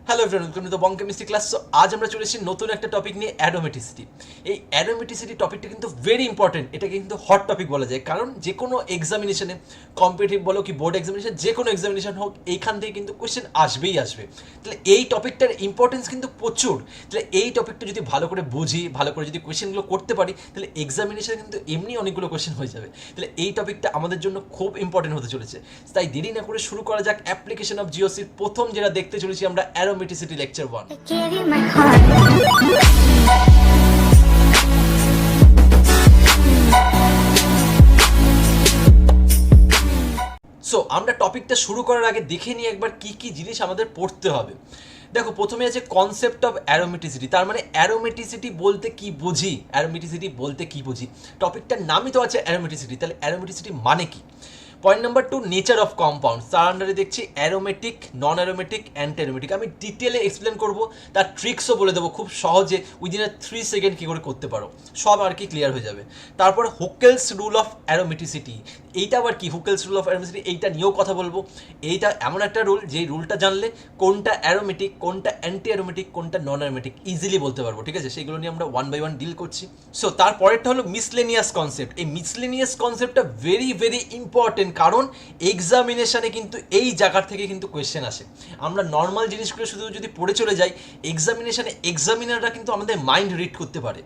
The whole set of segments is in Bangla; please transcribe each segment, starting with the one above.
Hello everyone, welcome to the Bong chemistry class. So আজ আমরা চলে এসেছি নতুন একটা টপিক নিয়ে, অ্যারোমেটিসিটি। এই অ্যারোমেটিসিটি টপিকটা কিন্তু ভেরি ইম্পর্টেন্ট, এটাকে কিন্তু হট টপিক বলা যায়, কারণ যে কোনো এক্সামিনেশনে, কম্পিটিটিভ বলো কি বোর্ড এক্সামিনেশন, যে কোনো এক্সামিনেশন হোক, এইখান থেকে কিন্তু কোয়েশ্চেন আসবেই আসবে। তাহলে এই টপিকটার ইম্পর্টেন্স কিন্তু প্রচুর। তাহলে এই টপিকটা যদি ভালো করে বুঝি, ভালো করে যদি কোয়েশ্চেনগুলো করতে পারি, তাহলে এক্সামিনেশনে কিন্তু এমনি অনেকগুলো কোয়েশ্চেন হয়ে যাবে। তাহলে এই টপিকটা আমাদের জন্য খুব ইম্পর্টেন্ট হতে চলেছে। তাই দেরি না করে শুরু করা যাক অ্যাপ্লিকেশন অফ জিওসির প্রথম যেটা দেখতে চলেছি আমরা, aromaticity lecture 1। Give you my heart. So আমরা টপিকটা শুরু করার আগে দেখে নিই একবার কি কি জিনিস আমাদের পড়তে হবে। দেখো, প্রথমে আছে কনসেপ্ট অফ অ্যারোমেটিসিটি। তার মানে অ্যারোমেটিসিটি বলতে কি বুঝি, অ্যারোমেটিসিটি বলতে কি বুঝি, টপিকটার নামই তো আছে অ্যারোমেটিসিটি। তাহলে অ্যারোমেটিসিটি মানে কি? Point number 2, nature of compound. তার আন্ডারে দেখছি অ্যারোমেটিক, নন অ্যারোমেটিক, অ্যান্টি অ্যারোমেটিক। আমি ডিটেলে এক্সপ্লেন করবো, তার ট্রিক্সও বলে দেবো খুব সহজে, উইদিন 3 সেকেন্ড কী করে করতে পারো, সব আর কি ক্লিয়ার হয়ে যাবে। তারপর হুকেলস রুল অফ অ্যারোমেটিসিটি, এইটা আবার কি? হুকেলস রুল অফ অ্যারোমেটিসিটি, এইটা নিয়েও কথা বলবো। এইটা এমন একটা রুল, যেই রুলটা জানলে কোনটা অ্যারোমেটিক, কোনটা অ্যান্টি অ্যারোমেটিক, কোনটা নন অ্যারোমেটিক ইজিলি বলতে পারবো। ঠিক আছে, সেগুলো নিয়ে আমরা 1 বাই 1 ডিল করছি। সো তারপরেরটা হলো মিসলেনিয়াস কনসেপ্ট। এই মিসলেনিয়াস কনসেপ্টটা ভেরি ভেরি ইম্পর্টেন্ট, কারণ এক্সামিনেশানে কিন্তু এই জায়গার থেকে কিন্তু কোয়েশ্চেন আসে। আমরা নর্মাল জিনিসগুলো শুধু যদি পড়ে চলে যাই, এক্সামিনেশানে এক্সামিনাররা কিন্তু আমাদের মাইন্ড রিড করতে পারে।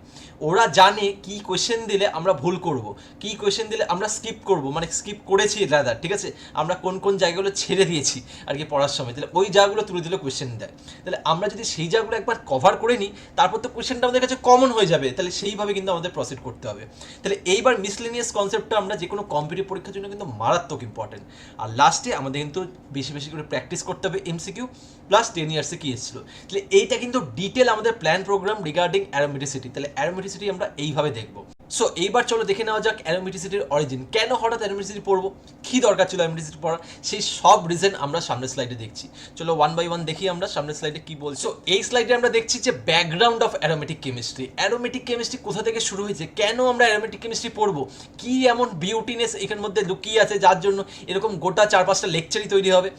ওরা জানে কি কোয়েশ্চেন দিলে আমরা ভুল করব, কি কোয়েশ্চেন দিলে আমরা স্কিপ করব, মানে স্কিপ করেছি রাদার, ঠিক আছে, আমরা কোন কোন জায়গাগুলো ছেড়ে দিয়েছি আর কি পড়ার সময়, তাহলে ওই জায়গাগুলো তুলে দিলে কোয়েশ্চেন দেয়। তাহলে আমরা যদি সেই জায়গাগুলো একবার কভার করে নিই, তারপর তো কোয়েশ্চেনটা আমাদের কাছে কমন হয়ে যাবে। তাহলে সেইভাবে কিন্তু আমাদের প্রসিড করতে হবে। তাহলে এইবার মিসলেনিয়াস কনসেপ্টটা আমরা যে কোনো কম্পিটিটিভ পরীক্ষার জন্য কিন্তু মারাত্মক ইম্পর্টেন্ট। আর লাস্টে আমাদের কিন্তু বেশি বেশি করে প্র্যাকটিস করতে হবে এমসিকিউ প্লাস 10 ইয়ার্সে কী এসেছিল। তাহলে এইটা কিন্তু ডিটেল আমাদের প্ল্যান প্রোগ্রাম রিগার্ডিং অ্যারোমেটিসিটি। তাহলে অ্যারোমেটিসিটি আমরা এইভাবে দেখবো। সো এইবার চলো দেখে নেওয়া যাক অ্যারোমেটিসিটির অরিজিন। কেন হঠাৎ অ্যারোমেটিসিটি পড়বো, কী দরকার ছিল অ্যারোমেটিসিটি পড়ার, সেই সব রিজন আমরা সামনের স্লাইডে দেখছি। চলো 1 বাই 1 দেখি আমরা সামনের স্লাইডে কী বলছো। এই স্লাইডে আমরা দেখছি যে background of aromatic chemistry. Aromatic chemistry কোথা থেকে শুরু হয়েছে, কেন আমরা অ্যারোমেটিক কেমিস্ট্রি পড়বো, কী এমন বিউটিনেস এখানের মধ্যে লুকিয়ে আছে যার জন্য এরকম গোটা 4-5টা লেকচারই তৈরি হবে,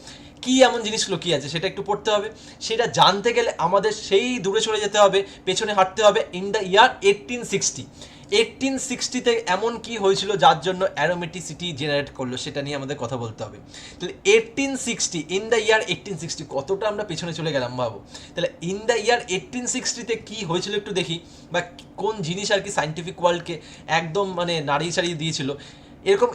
কী এমন জিনিস লুকিয়ে আছে সেটা একটু পড়তে হবে। সেটা জানতে গেলে আমাদের সেই দূরে চলে যেতে হবে, পেছনে হাঁটতে হবে, ইন দ্য ইয়ার 1860তে এমন কি হয়েছিল যার জন্য অ্যারোমেটিসিটি জেনারেট করলো, সেটা নিয়ে আমাদের কথা বলতে হবে। তাহলে 1860, ইন দ্য ইয়ার 1860, কতটা আমরা পেছনে চলে গেলাম ভাবো। তাহলে ইন দ্য ইয়ার 1860তে কী হয়েছিল একটু দেখি, বা কোন জিনিস আর কি সায়েন্টিফিক ওয়ার্ল্ডকে একদম মানে নাড়িয়ে ছাড়িয়ে দিয়েছিল। এরকম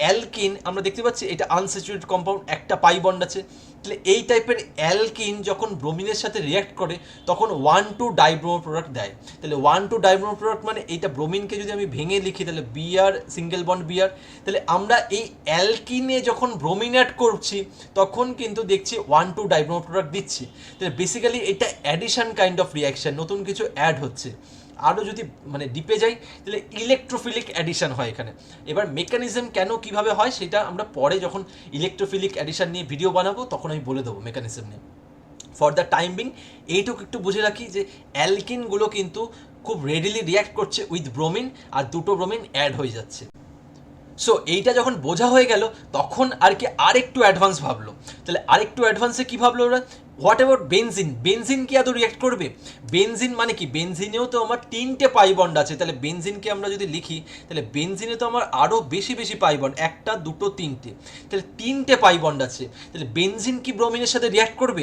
অ্যালকিন আমরা দেখতে পাচ্ছি, এটা আনস্যাচুরেটেড কম্পাউন্ড, একটা পাই বন্ড আছে। তাহলে এই টাইপের অ্যালকিন যখন ব্রোমিনের সাথে রিয়াক্ট করে তখন 1,2 ডাইব্রোমো প্রোডাক্ট দেয়। তাহলে 1,2 ডাইব্রোমো প্রোডাক্ট মানে এইটা ব্রোমিনকে যদি আমি ভেঙে লিখি, তাহলে বিআর, সিঙ্গেল বন্ড বিআর। তাহলে আমরা এই অ্যালকিনে যখন ব্রোমিন অ্যাড করছি তখন কিন্তু দেখছি 1,2 ডাইব্রোমো প্রোডাক্ট দিচ্ছি। তাহলে বেসিক্যালি এটা অ্যাডিশন কাইন্ড অফ রিয়াকশন, নতুন কিছু অ্যাড হচ্ছে। আরও যদি মানে ডিপে যাই, তাহলে ইলেকট্রোফিলিক অ্যাডিশন হয় এখানে। এবার মেকানিজম কেন কীভাবে হয় সেটা আমরা পরে যখন ইলেকট্রোফিলিক অ্যাডিশন নিয়ে ভিডিও বানাবো তখন আমি বলে দেবো মেকানিজম নিয়ে। ফর দ্য টাইম বিং এইটুকু একটু বুঝে রাখি যে অ্যালকিনগুলো কিন্তু খুব রেডিলি রিয়াক্ট করছে উইথ ব্রোমিন, আর দুটো ব্রোমিন অ্যাড হয়ে যাচ্ছে। সো এইটা যখন বোঝা হয়ে গেল তখন আর কি আরেকটু অ্যাডভান্স ভাবলো। তাহলে আরেকটু অ্যাডভান্সে কী ভাবলো ওরা, হোয়াট অ্যাবাউট বেনজিন, বেনজিন কি আদৌ রিয়াক্ট করবে? বেনজিন মানে কি, বেনজিনেও তো আমার 3টে পাই বন্ড আছে। তাহলে বেনজিনকে আমরা যদি লিখি, তাহলে বেনজিনে তো আমার আরও বেশি বেশি পাই বন্ড, 1টা 2টো 3টে, তাহলে 3টে পাই বন্ড আছে। তাহলে বেনজিন কি ব্রোমিনের সাথে রিয়াক্ট করবে?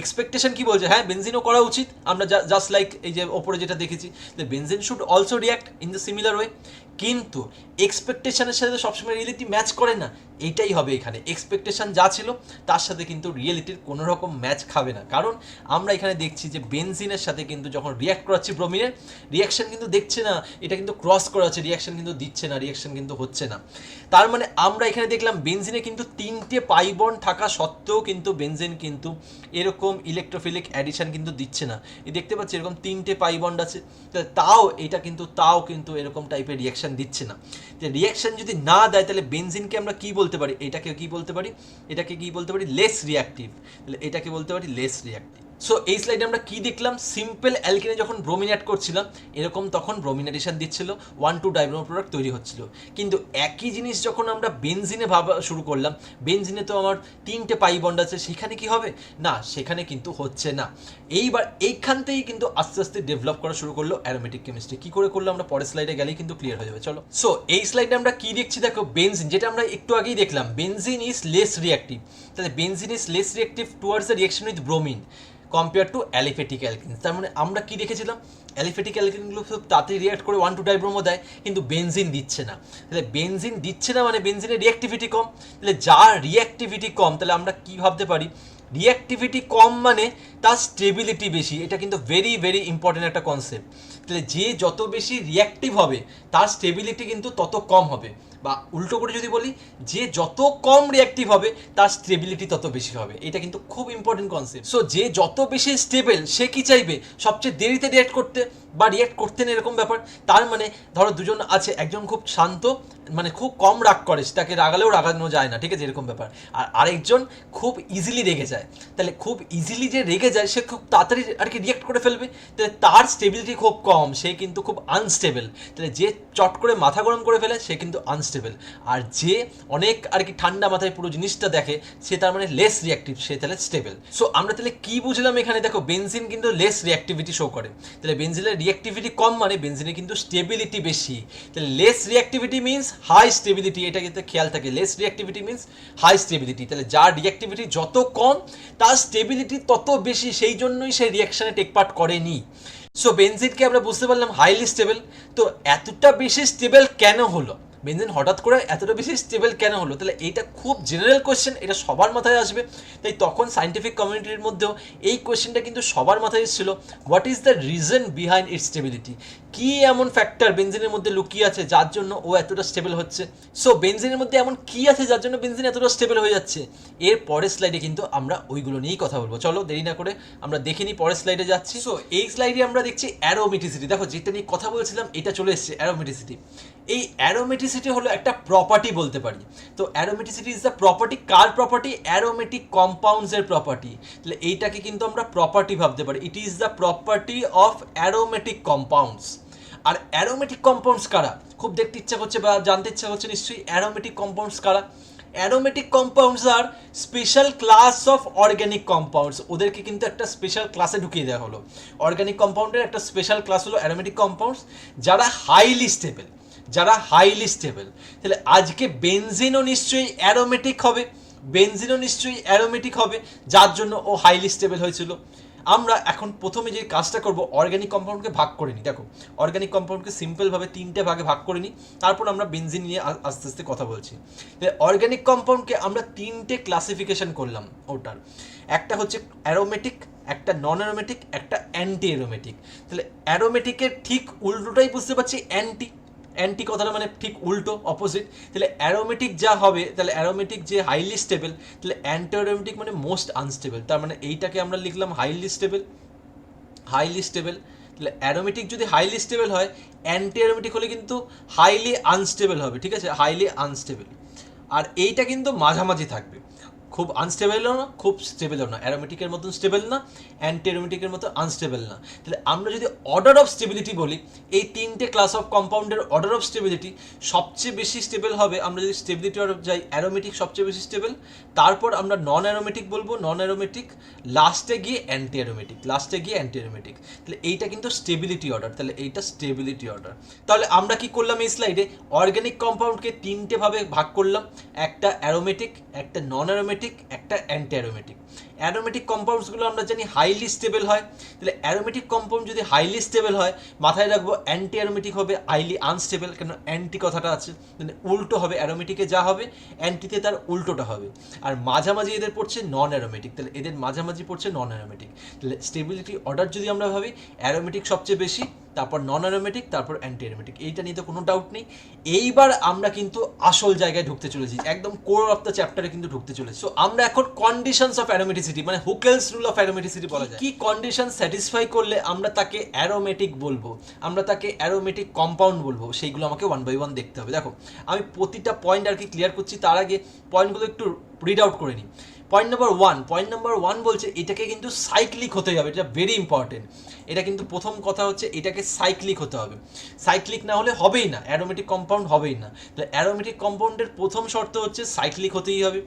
এক্সপেকটেশন কি বলছে, হ্যাঁ বেনজিনও করা উচিত, আমরা জাস্ট লাইক এই যে ওপরে যেটা দেখেছি, তাহলে benzene should also react in the similar way. কিন্তু এক্সপেকটেশনের সাথে সবসময় রিয়েলিটি ম্যাচ করে না, এইটাই হবে এখানে। এক্সপেকটেশন যা ছিল তার সাথে কিন্তু রিয়েলিটির কোনো রকম ম্যাচ খাবে না, কারণ আমরা এখানে দেখছি যে বেনজিনের সাথে কিন্তু যখন রিয়াক্ট করাচ্ছি ব্রোমিনের, রিয়াকশন কিন্তু দেখছে না, এটা কিন্তু ক্রস করাচ্ছে, রিয়াকশন কিন্তু দিচ্ছে না, রিয়াকশন কিন্তু হচ্ছে না। তার মানে আমরা এখানে দেখলাম বেনজিনে কিন্তু 3টে পাই বন্ড থাকা সত্ত্বেও কিন্তু বেনজিন কিন্তু এরকম ইলেকট্রোফিলিক অ্যাডিশন কিন্তু দিচ্ছে না। এই দেখতে পাচ্ছি এরকম 3টে পাই বন্ড আছে, তাও এরকম টাইপের রিয়াকশন দিচ্ছে না। যে রিয়াকশন যদি না দেয় তাহলে বেনজিনকে আমরা কি বলতে পারি, এটাকে কি বলতে পারি, লেস রিয়াক্টিভ। তাহলে এটাকে বলতে পারি লেস রিয়াক্টিভ। সো এই স্লাইডে আমরা কি দেখলাম, সিম্পল অ্যালকেনে যখন ব্রোমিন অ্যাড করছিলাম এরকম তখন ব্রোমিন অ্যাডিশন দিচ্ছিল, 1,2 ডাইব্রোমো প্রোডাক্ট তৈরি হচ্ছিল। কিন্তু একই জিনিস যখন আমরা বেনজিনে ভাবা শুরু করলাম, বেনজিনে তো আমার 3টে পাই বন্ড আছে, সেখানে কি হবে না, সেখানে কিন্তু হচ্ছে না। এইবার এইখান থেকেই কিন্তু আস্তে আস্তে ডেভেলপ করা শুরু করলো অ্যারোমেটিক কেমিস্ট্রি। কি করে করলো আমরা পরের স্লাইডে গেলেই কিন্তু ক্লিয়ার হয়ে যাবে। চলো, সো এই স্লাইডে আমরা কি দেখছি দেখো, বেনজিন, যেটা আমরা একটু আগেই দেখলাম, বেনজিন ইজ লেস রিঅ্যাক্টিভ। তাহলে benzene is less reactive towards the reaction with bromine compare to aliphatic alkenes. তার মানে আমরা কি দেখেছিলাম, অ্যালিফেটিক অ্যালকিনগুলো খুব তাড়াতাড়ি রিঅ্যাক্ট করে 1,2 ডাইব্রোমো দেয়, কিন্তু বেনজিন দিচ্ছে না। তাহলে বেনজিন দিচ্ছে না মানে বেনজিনের রিঅ্যাক্টিভিটি কম। তাহলে যার রিঅ্যাক্টিভিটি কম, তাহলে আমরা কি ভাবতে পারি, রিঅ্যাক্টিভিটি কম মানে তার স্টেবিলিটি বেশি। এটা কিন্তু ভেরি ভেরি ইম্পর্টেন্ট একটা কনসেপ্ট। তাহলে যে যত বেশি রিঅ্যাক্টিভ হবে তার স্টেবিলিটি কিন্তু তত কম হবে, বা উল্টো করে যদি বলি, যে যত কম রিঅ্যাক্টিভ হবে তার স্টেবিলিটি তত বেশি হবে। এটা কিন্তু খুব ইম্পর্টেন্ট কনসেপ্ট। সো যে যত বেশি স্টেবল সে কি চাইবে, সবচেয়ে দেরিতে রিঅ্যাক্ট করতে, বা রিঅ্যাক্ট করতে না এরকম ব্যাপার। তার মানে ধরো দুজন আছে, একজন খুব শান্ত, মানে খুব কম রাগ করে, তাকে রাগালেও রাগানো যায় না, ঠিক আছে, এরকম ব্যাপার। আর আরেকজন খুব ইজিলি রেগে যায়। তাহলে খুব ইজিলি যে রেগে যায় সে খুব তাড়াতাড়ি আর কি রিঅ্যাক্ট করে ফেলবে, তাহলে তার স্টেবিলিটি খুব কম, সে কিন্তু খুব আনস্টেবল। তাহলে যে চট করে মাথা গরম করে ফেলে সে কিন্তু আনস্টেবল। আর যে অনেক আর কি ঠান্ডা মাথায় পুরো জিনিসটা দেখে সে তার মানে লেস রিঅ্যাক্টিভ, সে তাহলে স্টেবল। সো আমরা তাহলে কি বুঝলাম এখানে, দেখো বেনজিন কিন্তু লেস রিঅ্যাক্টিভিটি শো করে। তাহলে বেনজিনের রিঅ্যাক্টিভিটি কম মানে বেনজিনে কিন্তু স্টেবিলিটি বেশি। তাহলে less reactivity means high stability, এটা কিন্তু খেয়াল থাকে, less reactivity means high stability. তাহলে যার রিঅ্যাক্টিভিটি যত কম তার স্টেবিলিটি তত বেশি, সেই জন্যই সে রিঅ্যাকশনে টেক পার্ট করেনি। সো বেনজিনকে আমরা বুঝতে পারলাম হাইলি স্টেবল। তো এতটা বেশি স্টেবল কেন হলো, বেনজিন হঠাৎ করে এতটা বেশি স্টেবল কেন হলো? তাহলে এইটা খুব জেনারেল কোয়েশ্চেন, এটা সবার মাথায় আসবে। তাই তখন সায়েন্টিফিক কমিউনিটির মধ্যেও এই কোয়েশ্চেনটা কিন্তু সবার মাথায় এসেছিল, what is the reason behind it's stability? কি এমন ফ্যাক্টর বেনজিনের মধ্যে লুকিয়ে আছে যার জন্য ও এতটা স্টেবল হচ্ছে? সো বেনজিনের মধ্যে এমন কি আছে যার জন্য বেনজিন এতটা স্টেবল হয়ে যাচ্ছে? এর পরের স্লাইডে কিন্তু আমরা ওইগুলো নিয়েই কথা বলবো। চলো দেরি না করে আমরা দেখে নিই, পরের স্লাইডে যাচ্ছি। সো এই স্লাইডে আমরা দেখছি অ্যারোমেটিসিটি। দেখো যেটা নিয়ে কথা বলছিলাম এটা চলে এসেছে, অ্যারোমেটিসিটি। এই অ্যারোমেটিসিটি হলো একটা প্রপার্টি বলতে পারি। তো অ্যারোমেটিসিটি ইজ দ্য প্রপার্টি, কার প্রপার্টি? অ্যারোমেটিক কম্পাউন্ডসের প্রপার্টি। তাহলে এইটাকে কিন্তু আমরা প্রপার্টি ভাবতে পারি, it is the property of aromatic compounds. আর অ্যারোমেটিক কম্পাউন্ডস কারা? খুব দেখতে ইচ্ছা করছে বা জানতে ইচ্ছা করছে নিশ্চয়ই, অ্যারোমেটিক কম্পাউন্ডস কারা? অ্যারোমেটিক কম্পাউন্ডস আর special class of organic compounds. ওদেরকে কিন্তু একটা স্পেশাল ক্লাসে ঢুকিয়ে দেওয়া হলো। অর্গ্যানিক কম্পাউন্ডের একটা স্পেশাল ক্লাস হলো অ্যারোমেটিক কম্পাউন্ডস, যারা হাইলি স্টেবল, যারা হাইলি স্টেবল। তাহলে আজকে বেনজিনও নিশ্চয়ই অ্যারোমেটিক হবে, বেনজিনও নিশ্চয়ই অ্যারোমেটিক হবে, যার জন্য ও হাইলি স্টেবল হয়েছিল। আমরা এখন প্রথমে যে কাজটা করব, অর্গ্যানিক কম্পাউন্ডকে ভাগ করে নিই। দেখো অর্গ্যানিক কম্পাউন্ডকে সিম্পলভাবে 3টে ভাগে ভাগ করে নিই, তারপর আমরা বেনজিন নিয়ে আস্তে আস্তে কথা বলছি। অর্গ্যানিক কম্পাউন্ডকে আমরা 3টে ক্লাসিফিকেশন করলাম ওটার। একটা হচ্ছে অ্যারোমেটিক, একটা নন অ্যারোমেটিক, একটা অ্যান্টি অ্যারোমেটিক। তাহলে অ্যারোমেটিকের ঠিক উল্টোটাই বুঝতে পারছি, অ্যান্টি। অ্যান্টি কথাটা মানে ঠিক উল্টো, অপোজিট। তাহলে অ্যারোমেটিক যা হবে, তাহলে অ্যারোমেটিক যে হাইলি স্টেবল, তাহলে অ্যান্টি অ্যারোমেটিক মানে মোস্ট আনস্টেবল। তার মানে এইটাকে আমরা লিখলাম হাইলি স্টেবল, হাইলি স্টেবল। তাহলে অ্যারোমেটিক যদি হাইলি স্টেবল হয়, অ্যান্টি অ্যারোমেটিক হলে কিন্তু হাইলি আনস্টেবল হবে, ঠিক আছে, হাইলি আনস্টেবল। আর এইটা কিন্তু মাঝামাঝি থাকবে, খুব আনস্টেবলও না, খুব স্টেবলও না, অ্যারোমেটিকের মতন স্টেবল না, অ্যান্টি অ্যারোমেটিকের মতো আনস্টেবল না। তাহলে আমরা যদি অর্ডার অফ স্টেবিলিটি বলি, এই 3টে ক্লাস অফ কম্পাউন্ডের অর্ডার অফ স্টেবিলিটি সবচেয়ে বেশি স্টেবল হবে, আমরা যদি স্টেবিলিটি অর্ডার যাই, অ্যারোমেটিক সবচেয়ে বেশি স্টেবল, তারপর আমরা নন অ্যারোমেটিক বলবো, নন অ্যারোমেটিক, লাস্টে গিয়ে অ্যান্টি অ্যারোমেটিক, লাস্টে গিয়ে অ্যান্টি অ্যারোমেটিক। তাহলে এইটা কিন্তু স্টেবিলিটি অর্ডার, তাহলে এইটা স্টেবিলিটি অর্ডার। তাহলে আমরা কি করলাম এই স্লাইডে, অর্গ্যানিক কম্পাউন্ডকে 3টে ভাবে ভাগ করলাম, একটা অ্যারোমেটিক, একটা নন অ্যারোমেটিক, একটা অ্যান্টি অ্যারোমেটিক। অ্যারোমেটিক কম্পাউন্ডসগুলো আমরা জানি হাইলি স্টেবল হয়। তাহলে অ্যারোমেটিক কম্পাউন্ড যদি হাইলি স্টেবল হয়, মাথায় রাখবো অ্যান্টি অ্যারোমেটিক হবে হাইলি আনস্টেবল, কেন অ্যান্টি কথাটা আছে, মানে উল্টো হবে, অ্যারোমেটিকে যা হবে অ্যান্টিতে তার উল্টোটা হবে। আর মাঝামাঝি এদের পড়ছে নন অ্যারোমেটিক, তাহলে এদের মাঝামাঝি পড়ছে নন অ্যারোমেটিক। তাহলে স্টেবিলিটি অর্ডার যদি আমরা ভাবি, অ্যারোমেটিক সবচেয়ে বেশি, তারপর নন অ্যারোমেটিক, তারপর অ্যান্টি অ্যারোমেটিক। এইটা নিয়ে তো কোনো ডাউট নেই। এইবার আমরা কিন্তু আসল জায়গায় ঢুকতে চলেছি, একদম কোর অফ দ্য চ্যাপ্টারে কিন্তু ঢুকতে চলেছি। সো আমরা এখন কন্ডিশনস অফ অ্যারোমেটিসিটি, মানে হুকেলস রুল অফ অ্যারোমেটিসিটি বলা যায়। কি কন্ডিশন স্যাটিসফাই করলে আমরা তাকে অ্যারোমেটিক বলবো, আমরা তাকে অ্যারোমেটিক কম্পাউন্ড বলবো, সেইগুলো আমাকে 1 বাই 1 দেখতে হবে। দেখো আমি প্রতিটা পয়েন্ট আর কি ক্লিয়ার করছি, তার আগে পয়েন্টগুলো একটু রিড আউট করে নিই। পয়েন্ট নাম্বার ওয়ান বলছে এটাকে কিন্তু সাইক্লিক হতে হবে, এটা ভেরি ইম্পর্টেন্ট। এটা কিন্তু প্রথম কথা হচ্ছে এটাকে সাইক্লিক হতে হবে, সাইক্লিক না হলে হবেই না, অ্যারোমেটিক কম্পাউন্ড হবেই না। তাহলে অ্যারোমেটিক কম্পাউন্ডের প্রথম শর্ত হচ্ছে সাইক্লিক হতেই হবে।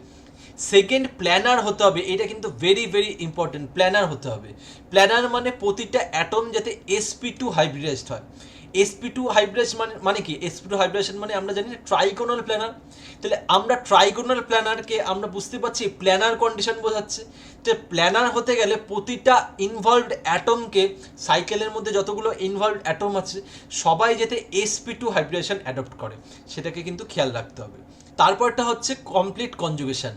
সেকেন্ড, প্ল্যানার হতে হবে, এটা কিন্তু ভেরি ভেরি ইম্পর্টেন্ট, প্ল্যানার হতে হবে। প্ল্যানার মানে প্রতিটা অ্যাটম যাতে sp2 হাইব্রিডাইজড হয়। sp2 হাইব্রিডাইজ মানে কি? sp2 হাইব্রিডেশন মানে আমরা জানি ট্রাইগোনাল প্ল্যানার। তাহলে আমরা ট্রাইগোনাল প্ল্যানারকে আমরা বুঝতে পারছি প্ল্যানার কন্ডিশন বোঝাচ্ছে। তো প্ল্যানার হতে গেলে প্রতিটা ইনভলভড অ্যাটমকে, সাইকেলের মধ্যে যতগুলো ইনভলভড অ্যাটম আছে সবাই যাতে sp2 হাইব্রিডেশন অ্যাডপ্ট করে সেটাকে কিন্তু খেয়াল রাখতে হবে। তারপরটা হচ্ছে কমপ্লিট কনজুগেশন।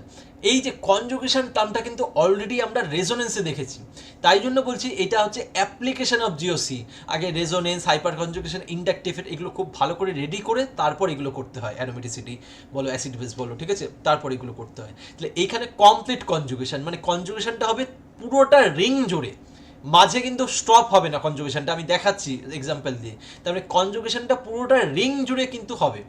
এই যে কনজুগেশন টার্মটা কিন্তু অলরেডি আমরা রেজোনেন্সে দেখেছি, তাই জন্য বলছি এটা হচ্ছে অ্যাপ্লিকেশন অফ জিওসি। আগে রেজোনেন্স, হাইপার কনজুগেশন, ইন্ডাকটিভ এগুলো খুব ভালো করে রেডি করে তারপর এগুলো করতে হয়, অ্যারোমেটিসিটি বলো, অ্যাসিড বেস বলো, ঠিক আছে, তারপর এগুলো করতে হয়। তাহলে এইখানে কমপ্লিট কনজুগেশন মানে কনজুগেশনটা হবে পুরোটা রিং জুড়ে, মাঝে কিন্তু স্টপ হবে না কনজুগেশনটা, আমি দেখাচ্ছি এক্সাম্পল দিয়ে। তার মানে কনজুগেশনটা পুরোটা রিং জুড়ে কিন্তু হবে।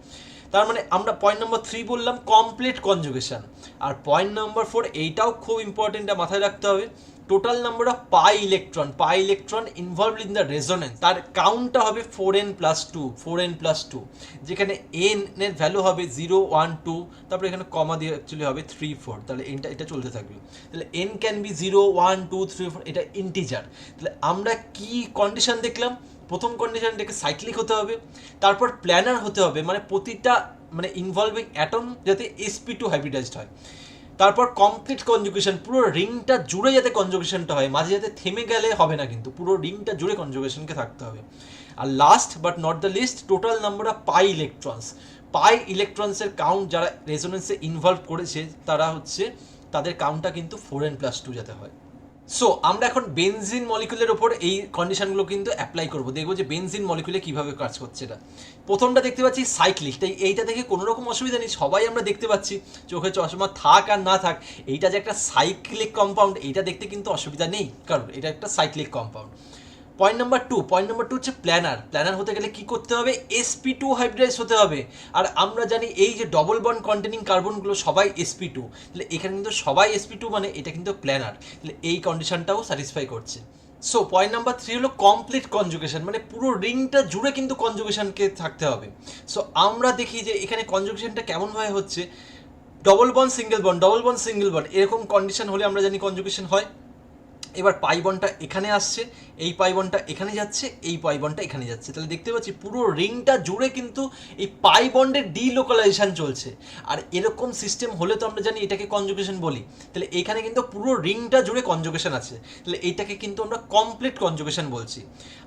তার মানে আমরা পয়েন্ট নম্বর 3 বললাম কমপ্লিট কনজুগেশন। আর পয়েন্ট নম্বর 4 এইটাও খুব ইম্পর্টেন্ট, মাথায় রাখতে হবে, total number of pi electron involved in the resonance, তার কাউন্টটা হবে 4n+2, যেখানে n এর ভ্যালু হবে 0 1 2, তারপরে এখানে কমা দিয়ে অ্যাকচুয়ালি হবে 3 4। তাহলে এটা চলতে থাকবে। তাহলে n ক্যান বি 0 1 2 3 4, এটা ইন্টিজার। তাহলে আমরা কি কন্ডিশন দেখলাম? প্রথম কন্ডিশনটাকে সাইক্লিক হতে হবে, তারপর প্ল্যানার হতে হবে মানে প্রতিটা মানে ইনভলভিং অ্যাটম যাতে sp2 হাইব্রিডাইজড হয়, তারপর কমপ্লিট কনজুগেশন, পুরো রিংটা জুড়ে যাতে কনজুগেশনটা হয়, মাঝে যাতে থেমে গেলে হবে না, কিন্তু পুরো রিংটা জুড়ে কনজুগেশনকে থাকতে হবে। আর last but not the least, total number of pi ইলেকট্রনসের কাউন্ট যারা রেজোনেন্সে ইনভলভ করেছে তারা হচ্ছে, তাদের কাউন্টটা কিন্তু 4n+2 যাতে হয়। সো আমরা এখন বেনজিন মলিকুলের ওপর এই কন্ডিশনগুলো কিন্তু অ্যাপ্লাই করবো, দেখবো যে বেনজিন মলিকুলে কীভাবে কাজ করছে। এটা প্রথমটা দেখতে পাচ্ছি সাইক্লিক, তাই এইটা দেখে কোনো রকম অসুবিধা নেই, সবাই আমরা দেখতে পাচ্ছি, চোখে চশমা থাক আর না থাক, এইটা যে একটা সাইক্লিক কম্পাউন্ড এইটা দেখতে কিন্তু অসুবিধা নেই, কারণ এটা একটা cyclic compound. Point number two হচ্ছে প্ল্যানার হতে গেলে কি করতে হবে? sp2 হাইব্রিডাইজ হতে হবে। আর আমরা জানি এই যে ডবল বন্ড কন্টেনিং কার্বনগুলো সবাই sp2, তাহলে এখানে কিন্তু সবাই sp2 মানে এটা কিন্তু প্ল্যানার, তাহলে এই কন্ডিশনটাও স্যাটিসফাই করছে। সো পয়েন্ট নাম্বার 3 হলো কমপ্লিট কনজুগেশন, মানে পুরো রিংটা জুড়ে কিন্তু কনজুগেশনকে থাকতে হবে। সো আমরা দেখি যে এখানে কনজুগেশনটা কেমনভাবে হচ্ছে, ডবল বন্ড সিঙ্গেল বন্ড এরকম কন্ডিশন হলে আমরা জানি কনজুগেশন হয়। এবার পাই বন্ডটা এখানে আসছে, এই পাই বন্ডটা এখানে যাচ্ছে, এই পাই বন্ডটা এখানে যাচ্ছে, তাহলে দেখতে পাচ্ছি পুরো রিংটা জুড়ে কিন্তু এই পাই বন্ডের ডিলোকালাইজেশন চলছে। আর এরকম সিস্টেম হলে তো আমরা জানি এটাকে কনজুগেশন বলি, তাহলে এখানে কিন্তু পুরো রিংটা জুড়ে কনজুগেশন আছে, তাহলে এইটাকে কিন্তু আমরা কমপ্লিট কনজুগেশন বলছি।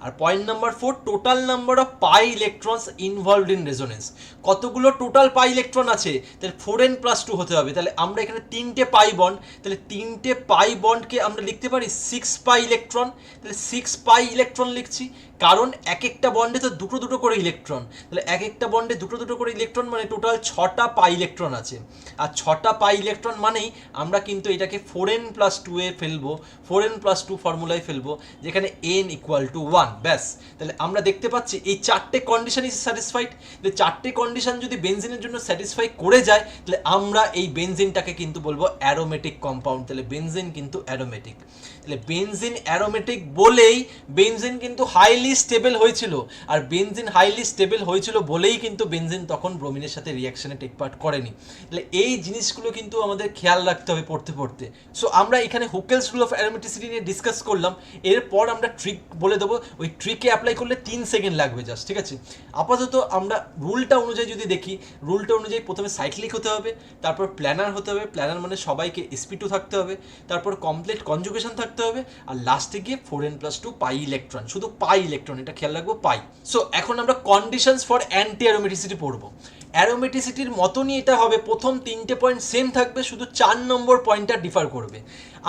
আর point number 4, total number of pi electrons involved in resonance, কতগুলো টোটাল পাই ইলেকট্রন আছে? তাহলে 4n+2 হতে হবে। তাহলে আমরা এখানে 3টে পাই বন্ড, তাহলে 3টে পাই বন্ডকে আমরা লিখতে পারি 6 পাই ইলেকট্রন, তাহলে 6 পাই ইলেকট্রন লিখছি, কারণ এক একটা বন্ডে তো দুটো করে ইলেকট্রন, তাহলে এক একটা বন্ডে দুটো করে ইলেকট্রন মানে টোটাল 6টা পাই ইলেকট্রন আছে। আর 6টা পাই ইলেকট্রন মানেই আমরা কিন্তু এটাকে 4n+2 এ ফেলবো, 4n+2 ফর্মুলায় ফেলবো, যেখানে n = 1, ব্যাস। তাহলে আমরা দেখতে পাচ্ছি এই 4টে কন্ডিশনই স্যাটিসফাইড। তাহলে 4টে কন্ডিশন যদি বেনজিনের জন্য স্যাটিসফাই করে যায়, তাহলে আমরা এই বেনজিনটাকে কিন্তু বলবো অ্যারোমেটিক কম্পাউন্ড। তাহলে বেনজিন কিন্তু অ্যারোমেটিক, তাহলে বেনজিন অ্যারোমেটিক বলেই বেনজিন কিন্তু হাইলি স্টেবল হয়েছিল, আর বেনজিন হাইলি স্টেবল হয়েছিল বলেই কিন্তু বেনজিন তখন ব্রোমিনের সাথে রিয়াকশনে টেক পার্ট করেনি। তাহলে এই জিনিসগুলো কিন্তু আমাদের খেয়াল রাখতে হবে পড়তে। সো আমরা এখানে হুকেলস রুল অফ অ্যারোমেটিসিটি নিয়ে ডিসকাস করলাম, এরপর আমরা ট্রিক বলে দেবো, ওই ট্রিকে অ্যাপ্লাই করলে 3 সেকেন্ড লাগবে জাস্ট, ঠিক আছে। আপাতত আমরা রুলটা অনুযায়ী যদি দেখি, রুলটা অনুযায়ী প্রথমে সাইক্লিক হতে হবে, তারপর প্ল্যানার হতে হবে, প্ল্যানার মানে সবাইকে sp2 থাকতে হবে, তারপর কমপ্লিট কনজুগেশন থাকতে হবে, আর লাস্টে গিয়ে 4n+2 পাই ইলেকট্রন, শুধু পাই ইলেকট্রন, এটা খেয়াল রাখবো, পাই। সো এখন আমরা কন্ডিশনস ফর অ্যান্টি অ্যারোমেটিসিটি পড়বো। অ্যারোমেটিসিটির মতনই এটা হবে, প্রথম 3টে পয়েন্ট সেম থাকবে, শুধু 4 নম্বর পয়েন্টটা ডিফার করবে।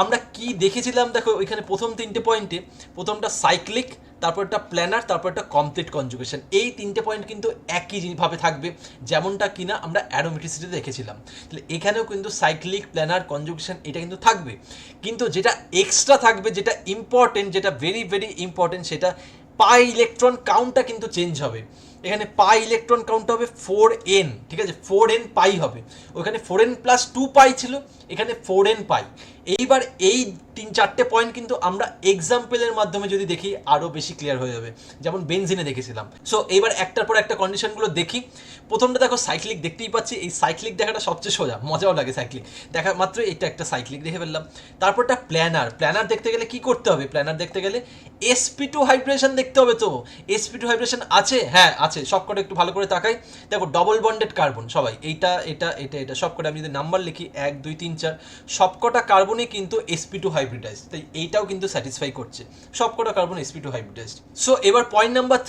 আমরা কি দেখেছিলাম দেখো ওইখানে প্রথম 3টে পয়েন্টে, প্রথমটা সাইক্লিক, তারপরটা প্ল্যানার, তারপরটা কমপ্লিট কনজুগেশন, এই 3টে পয়েন্ট কিন্তু একই ভাবে থাকবে যেমনটা কিনা আমরা অ্যারোমেটিসিটিতে দেখেছিলাম। তাহলে এখানেও কিন্তু সাইক্লিক, প্ল্যানার, কনজুগেশন এটা কিন্তু থাকবে, কিন্তু যেটা এক্সট্রা থাকবে, যেটা ইম্পর্টেন্ট, যেটা ভেরি ভেরি ইম্পর্টেন্ট, সেটা পাই ইলেকট্রন কাউন্টটা কিন্তু চেঞ্জ হবে। এখানে পাই ইলেকট্রন কাউন্ট হবে 4n, ঠিক আছে, 4n পাই হবে। ওখানে 4n প্লাস 2 পাই ছিল, এখানে 4n পাই। এইবার এই 3-4টে পয়েন্ট কিন্তু আমরা এক্সাম্পলের মাধ্যমে যদি দেখি আরও বেশি ক্লিয়ার হয়ে যাবে, যেমন বেনজিনে দেখেছিলাম। সো এবার একটার পর একটা কন্ডিশনগুলো দেখি। প্রথমটা দেখো সাইক্লিক, দেখতেই পাচ্ছি এই সাইক্লিক দেখাটা সবচেয়ে সোজা, মজাও লাগে সাইক্লিক দেখা মাত্র। এটা একটা সাইক্লিক দেখে ফেললাম। তারপরটা প্ল্যানার। প্ল্যানার দেখতে গেলে কি করতে হবে? প্ল্যানার দেখতে গেলে sp2 হাইব্রেশন দেখতে হবে। তো sp2 হাইব্রেশন আছে, হ্যাঁ আছে, সবকটা একটু ভালো করে তাকাই। দেখো ডবল বন্ডেড কার্বন সবাই, এইটা এটা এটা এটা সবকটা আমি যদি নাম্বার লিখি 1 2 3 4, সবকটা কার্বনই কিন্তু sp2 হাইব্রিডাইজড, তাই এইটাও কিন্তু স্যাটিসফাই করছে, সবকটা কার্বন sp2 হাইব্রিডাইজড। সো এবার পয়েন্ট নাম্বার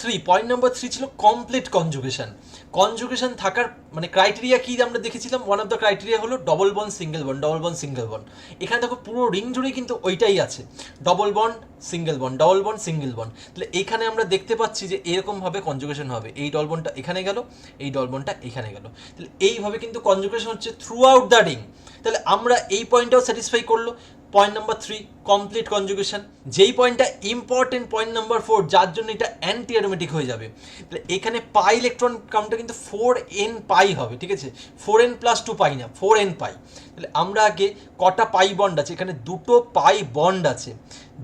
3 ছিল কমপ্লিট কনজুগেশন। কনজুগেশন থাকার মানে ক্রাইটেরিয়া কি আমরা দেখেছিলাম, ওয়ান অফ দ্য ক্রাইটেরিয়া হলো double bond single bond, double bond single bond. এখানে দেখো পুরো রিং জুড়ে কিন্তু ওইটাই আছে, double bond single bond, double bond single bond. তাহলে এখানে আমরা দেখতে পাচ্ছি যে এরকমভাবে কনজুগেশন হবে, এই ডবল বন্ডটা এখানে গেল, এই ডবল বন্ডটা এখানে গেল, তাহলে এইভাবে কিন্তু কনজুগেশন হচ্ছে থ্রু আউট দ্য রিং। তাহলে আমরা এই পয়েন্টটাও স্যাটিসফাই করলো। Point number 3 complete conjugation. যেই পয়েন্টটা ইম্পর্টেন্ট, পয়েন্ট নাম্বার 4, যার জন্য এটা অ্যান্টি অ্যারোমেটিক হয়ে যাবে। তাহলে এখানে পাই ইলেকট্রন কাউন্টটা কিন্তু 4n পাই হবে, ঠিক আছে, 4n প্লাস 2 পাই না, 4n পাই। তাহলে আমরা আগে কটা পাই বন্ড আছে, এখানে দুটো পাই বন্ড আছে।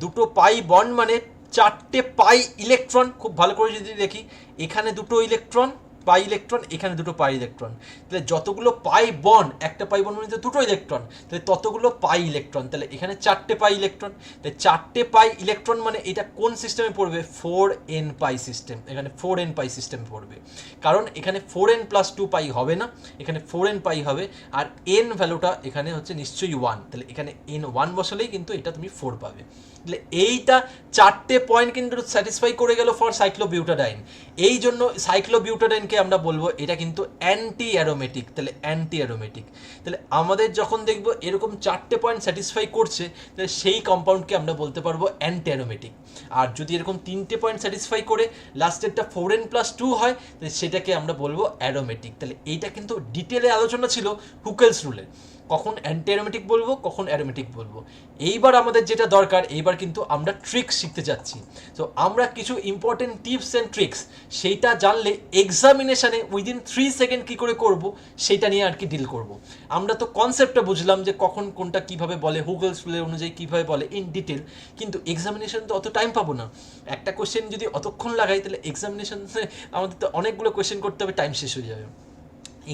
দুটো পাই বন্ড মানে 4টে পাই ইলেকট্রন। খুব ভালো করে যদি দেখি, এখানে দুটো ইলেকট্রন পাই ইলেকট্রন, এখানে দুটো পাই ইলেকট্রন। তাহলে যতগুলো পাই বন্ড, একটা পাই বন্ড মানে দুটো ইলেকট্রন, তাহলে ততগুলো পাই ইলেকট্রন। তাহলে এখানে 4টে পাই ইলেকট্রন, তাহলে 4টে পাই ইলেকট্রন মানে এটা কোন সিস্টেমে পড়বে? 4n পাই সিস্টেম। এখানে 4n পাই সিস্টেমে পড়বে, কারণ এখানে 4n প্লাস 2 পাই হবে না, এখানে 4n পাই হবে। আর n ভ্যালুটা এখানে হচ্ছে নিশ্চয়ই 1, তাহলে এখানে n 1 বসালেই কিন্তু এটা তুমি 4 পাবে। তাহলে এইটা 4টে পয়েন্ট কিন্তু স্যাটিসফাই করে গেল ফর সাইক্লোবিউটাডাইন। এই জন্য সাইক্লোবিউটাডাইনকে আমরা বলবো এটা কিন্তু অ্যান্টি অ্যারোমেটিক। তাহলে অ্যান্টি অ্যারোমেটিক, তাহলে আমাদের যখন দেখবো এরকম 4টে পয়েন্ট স্যাটিসফাই করছে, তাহলে সেই কম্পাউন্ডকে আমরা বলতে পারবো অ্যান্টি অ্যারোমেটিক। আর যদি এরকম 3টে পয়েন্ট স্যাটিসফাই করে লাস্টেরটা 4n প্লাস 2 হয়, তাহলে সেটাকে আমরা বলবো অ্যারোমেটিক। তাহলে এইটা কিন্তু ডিটেলে আলোচনা ছিল হুকেলস রুলে, কখন অ্যান্টি অ্যারোমেটিক বলবো, কখন অ্যারোমেটিক বলবো। এইবার আমাদের যেটা দরকার, এইবার কিন্তু আমরা ট্রিক্স শিখতে যাচ্ছি। তো আমরা কিছু ইম্পর্টেন্ট টিপস অ্যান্ড ট্রিক্স, সেইটা জানলে এক্সামিনেশানে উইদিন 3 সেকেন্ড কী করে করব সেইটা নিয়ে আর কি ডিল করব। আমরা তো কনসেপ্টটা বুঝলাম যে কখন কোনটা কীভাবে বলে, হুগলস রুলের অনুযায়ী কীভাবে বলে ইন ডিটেল, কিন্তু এক্সামিনেশন তো অত টাইম পাবো না। একটা কোয়েশ্চেন যদি অতক্ষণ লাগাই, তাহলে এক্সামিনেশনে আমাদের তো অনেকগুলো কোয়েশ্চেন করতে হবে, টাইম শেষ হয়ে যাবে।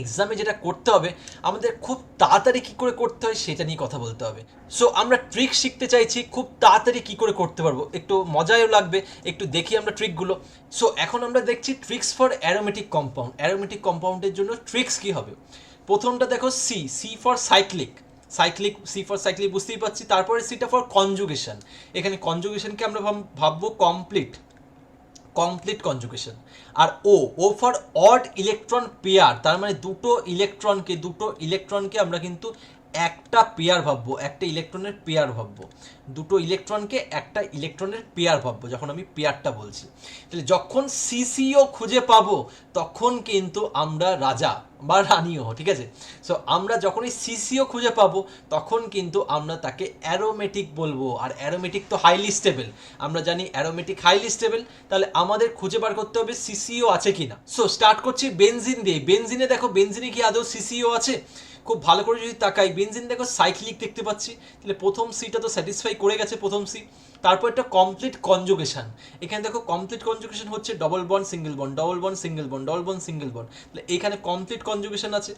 এক্সামে যেটা করতে হবে আমাদের খুব তাড়াতাড়ি কী করে করতে হয় সেটা নিয়ে কথা বলতে হবে। সো আমরা ট্রিক শিখতে চাইছি খুব তাড়াতাড়ি কী করে করতে পারবো, একটু মজাও লাগবে, একটু দেখি আমরা ট্রিকগুলো। সো এখন আমরা দেখছি tricks for aromatic compound. Aromatic কম্পাউন্ডের জন্য ট্রিক্স কী হবে? প্রথমটা দেখো C for cyclic, C for cyclic বুঝতেই পারছি। তারপরে সিটা ফর কনজুগেশন, এখানে কনজুগেশনকে আমরা ভাববো কমপ্লিট কনজুগেশন। আর ও ফর অড ইলেকট্রন পেয়ার, তার মানে দুটো ইলেকট্রনকে আমরা কিন্তু একটা পেয়ার ভাববো, একটা ইলেকট্রনের পেয়ার ভাববো, দুটো ইলেকট্রনকে একটা ইলেকট্রনের পেয়ার ভাববো যখন আমি পেয়ারটা বলছি। তাহলে যখন সিসিও খুঁজে পাবো তখন কিন্তু আমরা রাজা বা রানীও, ঠিক আছে। সো আমরা যখন এই সিসিও খুঁজে পাবো তখন কিন্তু আমরা তাকে অ্যারোমেটিক বলবো। আর অ্যারোমেটিক তো হাইলি স্টেবল, আমরা জানি অ্যারোমেটিক হাইলি স্টেবল। তাহলে আমাদের খুঁজে বার করতে হবে সিসিও আছে কিনা। সো স্টার্ট করছি বেনজিন দিয়ে। বেনজিনে দেখো, বেনজিনে কি আদৌ সিসিও আছে? খুব ভালো করে যদি তাকাই, বেনজিন দেখো সাইক্লিক দেখতে পাচ্ছি, তাহলে প্রথম সিটা তো স্যাটিসফাই করে গেছে, প্রথম সি। তারপর একটা কমপ্লিট কনজুগেশন, এখানে দেখো কমপ্লিট কনজুগেশন হচ্ছে double bond single bond, double bond single bond, double bond single bond. তাহলে এখানে কমপ্লিট কনজুগেশন আছে,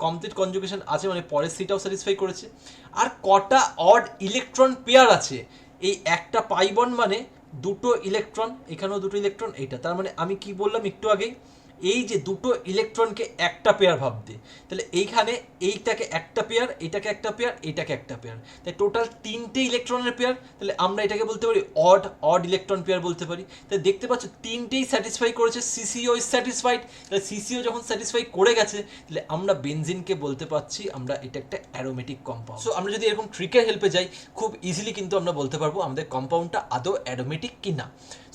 কমপ্লিট কনজুগেশন আছে মানে পরের সিটাও স্যাটিসফাই করেছে। আর কটা অড ইলেকট্রন পেয়ার আছে? এই একটা পাই বন্ড মানে দুটো ইলেকট্রন, এখানেও দুটো ইলেকট্রন, এইটা। তার মানে আমি কি বললাম একটু আগেই, এই যে দুটো ইলেকট্রনকে একটা পেয়ার ভাবতে, তাহলে এইখানে এইটাকে একটা পেয়ার, এটাকে একটা পেয়ার, এটাকে একটা পেয়ার, তাই টোটাল 3টে ইলেকট্রনের পেয়ার। তাহলে আমরা এটাকে বলতে পারি অড ইলেকট্রন পেয়ার বলতে পারি। তাই দেখতে পাচ্ছ 3টেই স্যাটিসফাই করেছে, সিসিও ইজ স্যাটিসফাইড। তাহলে সিসিও যখন স্যাটিসফাই করে গেছে, তাহলে আমরা বেনজিনকে বলতে পারছি আমরা এটা একটা অ্যারোমেটিক কম্পাউন্ড। সো আমরা যদি এরকম ট্রিকের হেল্পে যাই, খুব ইজিলি কিন্তু আমরা বলতে পারবো আমাদের কম্পাউন্ডটা আদৌ অ্যারোমেটিক কিনা।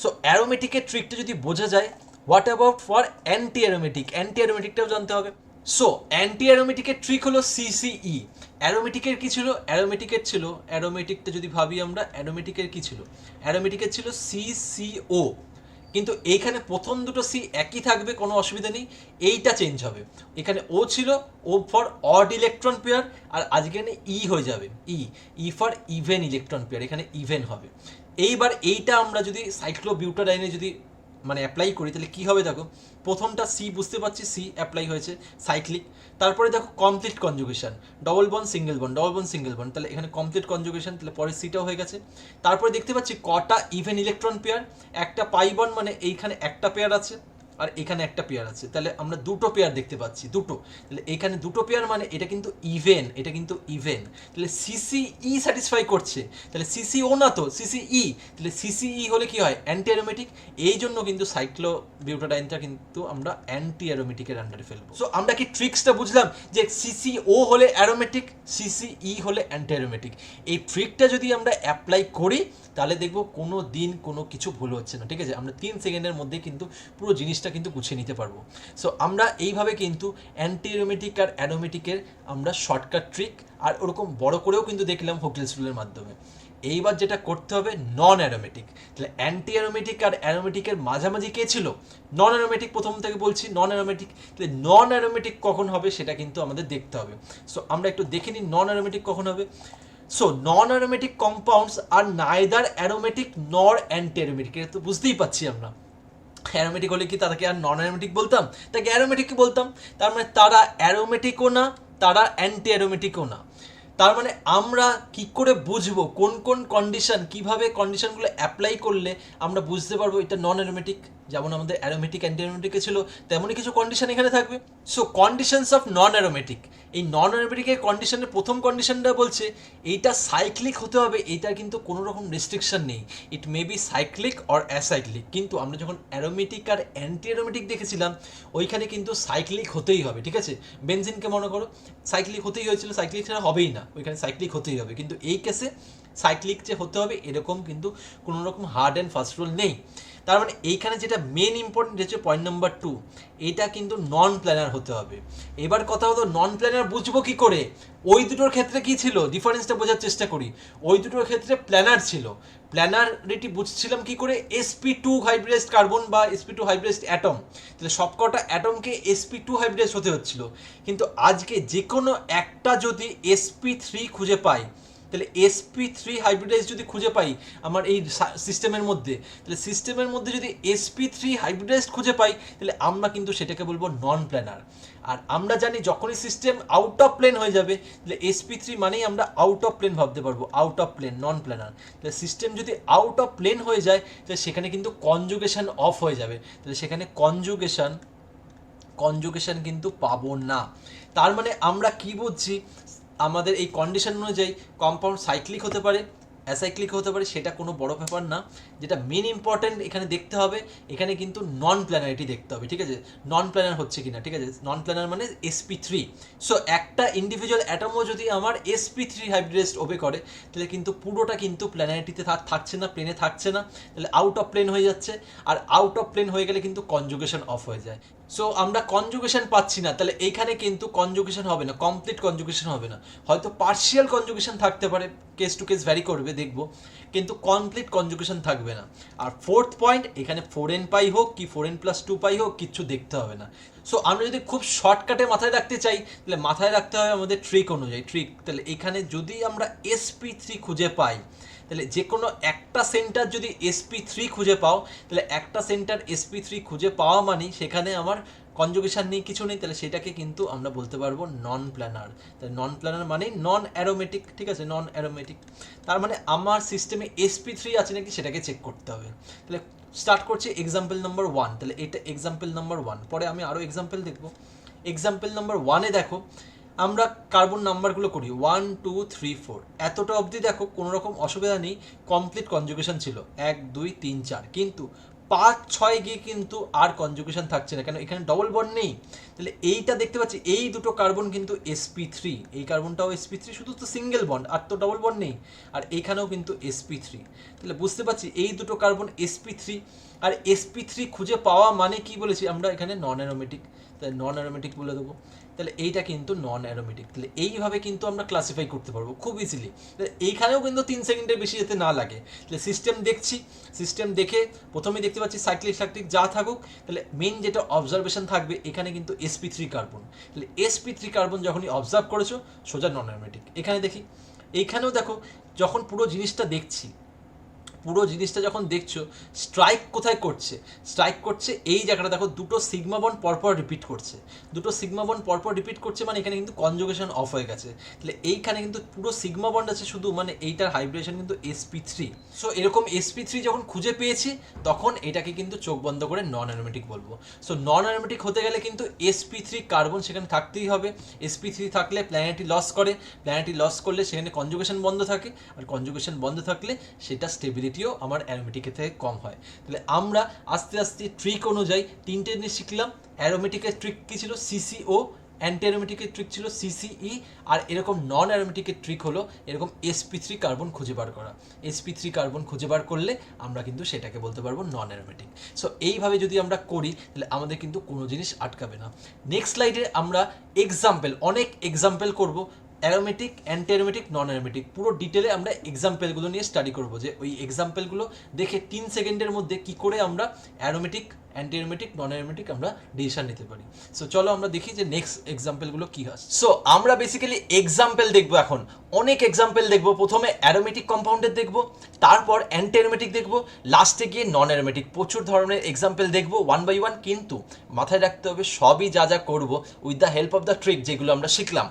সো অ্যারোমেটিকের ট্রিকটা যদি বোঝা যায়, what about for anti aromatic? Anti অ্যারোমেটিকটাও জানতে হবে। সো অ্যান্টি অ্যারোমেটিকের ট্রিক হলো সিসিই। অ্যারোমেটিকের কি ছিল? অ্যারোমেটিকটা যদি ভাবি আমরা, অ্যারোমেটিকের কি ছিল? অ্যারোমেটিকের ছিল সিসিও। কিন্তু এইখানে প্রথম দুটো সি একই থাকবে, কোনো অসুবিধা নেই, এইটা চেঞ্জ হবে। এখানে ও ছিল O for odd electron pair, আর আজকে এখানে ই হয়ে যাবে E for even electron pair, এখানে ইভেন হবে। এইবার এইটা আমরা যদি সাইক্লোবিউটাডাইনে যদি মানে অ্যাপ্লাই করি তাহলে কী হবে দেখো, প্রথমটা সি বুঝতে পারছি, সি অ্যাপ্লাই হয়েছে সাইক্লিক, তারপরে দেখো complete conjugation, double bond single bond, double bond single bond, তাহলে এখানে কমপ্লিট কনজুগেশন, তাহলে পরে সিটাও হয়ে গেছে। তারপরে দেখতে পাচ্ছি কটা ইভেন ইলেকট্রন পেয়ার, একটা পাই বন্ড, মানে এইখানে একটা পেয়ার আছে আর এখানে একটা পেয়ার আছে, তাহলে আমরা দুটো পেয়ার দেখতে পাচ্ছি, দুটো, তাহলে এখানে দুটো পেয়ার মানে এটা কিন্তু ইভেন, এটা কিন্তু ইভেন, তাহলে সিসিই স্যাটিসফাই করছে, তাহলে সিসিও না তো সিসিই, তাহলে সিসিই হলে কি হয়, অ্যান্টি অ্যারোমেটিক, এই জন্য কিন্তু সাইক্লোবিউটাডাইনটা কিন্তু আমরা অ্যান্টি অ্যারোমেটিকের আন্ডারে ফেলবো। সো আমরা কি ট্রিক্সটা বুঝলাম যে সিসিও হলে অ্যারোমেটিক, সিসিই হলে অ্যান্টি অ্যারোমেটিক, এই ট্রিকটা যদি আমরা অ্যাপ্লাই করি তাহলে দেখবো কোনো দিন কোনো কিছু ভুল হচ্ছে না, ঠিক আছে, আমরা 3 সেকেন্ডের মধ্যে কিন্তু পুরো জিনিসটা কিন্তু গুছিয়ে নিতে পারবো। সো আমরা এইভাবে কিন্তু অ্যান্টি অ্যারোমেটিক আর অ্যারোমেটিকের আমরা শর্টকাট ট্রিক আর ওরকম বড় করেও কিন্তু দেখলাম হোকেলস রুলের মাধ্যমে। এইবার যেটা করতে হবে নন অ্যারোমেটিক, তাহলে অ্যান্টি অ্যারোমেটিক আর অ্যারোমেটিকের মাঝামাঝি কে ছিল, নন অ্যারোমেটিক, প্রথম থেকে বলছি নন অ্যারোমেটিক, তাহলে নন অ্যারোমেটিক কখন হবে সেটা কিন্তু আমাদের দেখতে হবে। সো আমরা একটু দেখে নিই নন অ্যারোমেটিক কখন হবে। সো নন অ্যারোমেটিক কম্পাউন্ডস আর নাইদার অ্যারোমেটিক নর অ্যান্টি অ্যারোমেটিক, এটা তো বুঝতেই পাচ্ছি আমরা, অ্যারোমেটিক হলে কি তাদেরকে আর নন অ্যারোমেটিক বলতাম, তাকে অ্যারোমেটিকই বলতাম, তার মানে তারা অ্যারোমেটিকও না, তারা অ্যান্টি অ্যারোমেটিকও না। তার মানে আমরা কি করে বুঝবো কোন কোন কন্ডিশন, কিভাবে কন্ডিশনগুলো অ্যাপ্লাই করলে আমরা বুঝতে পারবো এটা নন অ্যারোমেটিক, যেমন আমাদের অ্যারোমেটিক অ্যান্টি অ্যারোমেটিকে ছিল তেমনই কিছু কন্ডিশন এখানে থাকবে। So conditions of non aromatic, এই নন অ্যারোমেটিকের কন্ডিশনের প্রথম কন্ডিশনটা বলছে এইটা সাইক্লিক হতে হবে, এইটার কিন্তু কোনো রকম রেস্ট্রিকশন নেই, it may be cyclic or acyclic, কিন্তু আমরা যখন অ্যারোমেটিক আর অ্যান্টি অ্যারোমেটিক দেখেছিলাম ওইখানে কিন্তু সাইক্লিক হতেই হবে, ঠিক আছে, বেনজিনকে মনে করো সাইক্লিক হতেই হয়েছিল, সাইক্লিক ছাড়া হবেই না, ওইখানে সাইক্লিক হতেই হবে, কিন্তু এই কেসে সাইক্লিক যে হতে হবে এরকম কিন্তু কোনো রকম হার্ড অ্যান্ড ফাস্ট রুল নেই। তার মানে এইখানে যেটা মেন ইম্পর্টেন্ট হচ্ছে পয়েন্ট নাম্বার 2, এটা কিন্তু নন প্ল্যানার হতে হবে। এবার কথা হতো নন প্ল্যানার বুঝবো কি করে, ওই দুটোর ক্ষেত্রে কি ছিল ডিফারেন্সটা বোঝার চেষ্টা করি, ওই দুটোর ক্ষেত্রে প্ল্যানার ছিল, প্ল্যানারিটি বুঝছিলাম কি করে, sp2 হাইব্রিডাইজড কার্বন বা sp2 হাইব্রিডাইজড অ্যাটম, তাহলে সবকটা অ্যাটমকে sp2 হাইব্রিডাইজড হতে হচ্ছিল, কিন্তু আজকে যে কোনো একটা যদি sp3 খুঁজে পাই, তাহলে sp3 হাইব্রিডাইজ যদি খুঁজে পাই আমার এই সিস্টেমের মধ্যে, তাহলে সিস্টেমের মধ্যে যদি sp3 হাইব্রিডাইজ খুঁজে পাই তাহলে আমরা কিন্তু সেটাকে বলবো নন প্ল্যানার। আর আমরা জানি যখনই সিস্টেম আউট অফ প্লেন হয়ে যাবে তাহলে sp3 মানেই আমরা আউট অফ প্লেন ভাবতে পারবো, out of plane, non planar. তাহলে সিস্টেম যদি আউট অফ প্লেন হয়ে যায় তাহলে সেখানে কিন্তু কনজুগেশন অফ হয়ে যাবে, তাহলে সেখানে কনজুগেশন কিন্তু পাবো না। তার মানে আমরা কি বুঝছি, আমাদের এই কন্ডিশন অনুযায়ী কম্পাউন্ড সাইক্লিক হতে পারে, অ্যাসাইক্লিক হতে পারে, সেটা কোনো বড় ব্যাপার না, যেটা মেন ইম্পর্টেন্ট এখানে দেখতে হবে এখানে কিন্তু নন প্ল্যানারিটি দেখতে হবে, ঠিক আছে, নন প্ল্যানার হচ্ছে কিনা, ঠিক আছে, নন প্ল্যানার মানে sp3। সো একটা ইন্ডিভিজুয়াল অ্যাটমও যদি আমার sp3 হাইব্রিডাইজড ওবে করে তাহলে কিন্তু পুরোটা কিন্তু প্ল্যানারিটিতে থাকছে না, প্লেনে থাকছে না, তাহলে আউট অফ প্লেন হয়ে যাচ্ছে, আর আউট অফ প্লেন হয়ে গেলে কিন্তু কনজুগেশন অফ হয়ে যায়। সো আমরা কনজুগেশন পাচ্ছি না, তাহলে এইখানে কিন্তু কনজুগেশন হবে না, কমপ্লিট কনজুগেশন হবে না, হয়তো পার্শিয়াল কনজুগেশন থাকতে পারে, কেস টু কেস ভ্যারি করবে দেখবো, কিন্তু কমপ্লিট কনজুগেশন থাকবে না। আর ফোর্থ পয়েন্ট, এখানে 4n পাই হোক কি 4n+2 পাই হোক কিচ্ছু দেখতে হবে না। সো আমরা যদি খুব শর্টকাটে মাথায় রাখতে চাই তাহলে মাথায় রাখতে হবে আমাদের ট্রিক অনুযায়ী, ট্রিক, তাহলে এখানে যদি আমরা sp3 খুঁজে পাই তাহলে যে কোনো একটা সেন্টার যদি sp3 খুঁজে পাও তাহলে একটা সেন্টার sp3 খুঁজে পাওয়া মানে সেখানে আমার কনজুগেশন নেই, কিছু নেই, তাহলে সেটাকে কিন্তু আমরা বলতে পারবো নন প্ল্যানার। তাহলে নন প্ল্যানার মানে নন অ্যারোমেটিক, ঠিক আছে, নন অ্যারোমেটিক, তার মানে আমার সিস্টেমে sp3 আছে নাকি সেটাকে চেক করতে হবে। তাহলে স্টার্ট করছি এক্সাম্পল নাম্বার 1, তাহলে এটা এক্সাম্পল নাম্বার 1, পরে আমি আরও এক্সাম্পল দেখবো। এক্সাম্পল নাম্বার 1-এ দেখো আমরা কার্বন নাম্বারগুলো করি 1 2 3 4, এতটা অবধি দেখো কোনো রকম অসুবিধা নেই, কমপ্লিট কনজুগেশন ছিল 1 2 3 4, কিন্তু 5 6 গিয়ে কিন্তু আর কনজুগেশন থাকছে না, কেন এখানে ডবল বন্ড নেই। তাহলে এইটা দেখতে পাচ্ছি এই দুটো কার্বন কিন্তু sp3, এই কার্বনটাও sp3, শুধু তো সিঙ্গেল বন্ড আর তো ডবল বন্ড নেই, আর এইখানেও কিন্তু sp3, তাহলে বুঝতে পারছি এই দুটো কার্বন sp3, আর sp3 খুঁজে পাওয়া মানে কি বলেছি আমরা এখানে নন অ্যারোমেটিক, তাহলে নন অ্যারোমেটিক বলে দেবো। তাহলে এইটা কিন্তু নন অ্যারোমেটিক। তাহলে এইভাবে কিন্তু আমরা ক্লাসিফাই করতে পারবো খুব ইজিলি। তাহলে এইখানেও কিন্তু 3 সেকেন্ডের বেশি যেতে না লাগে। তাহলে সিস্টেম দেখছি, সিস্টেম দেখে প্রথমেই দেখতে পাচ্ছি সাইক্লিক সাইক্লিক যা থাকুক, তাহলে মেন যেটা অবজারভেশন থাকবে এখানে কিন্তু sp3 কার্বন। তাহলে sp3 কার্বন যখনই অবজার্ভ করেছো সোজা নন অ্যারোমেটিক। এখানে দেখি, এইখানেও দেখো যখন পুরো জিনিসটা দেখছি, পুরো জিনিসটা যখন দেখছো স্ট্রাইক কোথায় করছে, স্ট্রাইক করছে এই জায়গাটা দেখো, দুটো সিগমা বন্ড পরপর রিপিট করছে, দুটো সিগমা বন্ড পরপর রিপিট করছে, মানে এখানে কিন্তু কনজুগেশন অফ হয়ে গেছে। তাহলে এইখানে কিন্তু পুরো সিগমা বন্ড আছে শুধু, মানে এইটার হাইব্রিডেশন কিন্তু sp3। সো এরকম sp3 যখন খুঁজে পেয়েছি তখন এটাকে কিন্তু চোখ বন্ধ করে নন অ্যারোমেটিক বলবো। সো নন অ্যারোমেটিক হতে গেলে কিন্তু sp3 কার্বন সেখানে থাকতেই হবে। sp3 থাকলে প্ল্যানেটি লস করে, প্ল্যানেটি লস করলে সেখানে কনজুগেশন বন্ধ থাকে, আর কনজুগেশন বন্ধ থাকলে সেটা স্টেবিলিটিও আমার অ্যারোমেটিকের থেকে কম হয়। তাহলে আমরা আস্তে আস্তে ট্রিক অনুযায়ী 3টে জিনিস শিখলাম। অ্যারোমেটিকের ট্রিক কী ছিল? সিসিও। অ্যান্টি অ্যারোমেটিকের ট্রিক ছিল সিসিই। আর এরকম নন অ্যারোমেটিকের ট্রিক হলো এরকম sp3 কার্বন খুঁজে বার করা। sp3 কার্বন খুঁজে বার করলে আমরা কিন্তু সেটাকে বলতে পারবো নন অ্যারোমেটিক। সো এইভাবে যদি আমরা করি তাহলে আমাদের কিন্তু কোনো জিনিস আটকাবে না। নেক্সট স্লাইডে আমরা এক্সাম্পল, অনেক এক্সাম্পল করব, অ্যারোমেটিক, অ্যান্টি অ্যারোমেটিক, নন অ্যারোমেটিক, পুরো ডিটেলে আমরা এক্সাম্পলগুলো নিয়ে স্টাডি করবো, যে ওই এক্সাম্পলগুলো দেখে 3 সেকেন্ডের মধ্যে কি করে আমরা অ্যারোমেটিক, অ্যান্টি অ্যারোমেটিক, নন অ্যারোমেটিক আমরা ডিসিশন নিতে পারি। সো চলো আমরা দেখি যে নেক্সট এক্সাম্পলগুলো কী হয়। সো আমরা বেসিক্যালি এক্সাম্পল দেখবো এখন, অনেক এক্সাম্পল দেখবো। প্রথমে অ্যারোমেটিক কম্পাউন্ডের দেখবো, তারপর অ্যান্টি অ্যারোমেটিক দেখবো, লাস্টে গিয়ে নন অ্যারোমেটিক। প্রচুর ধরনের এক্সাম্পল দেখবো 1 by 1, কিন্তু মাথায় রাখতে হবে সবই যা যা করবো with the help of the trick যেগুলো আমরা শিখলাম।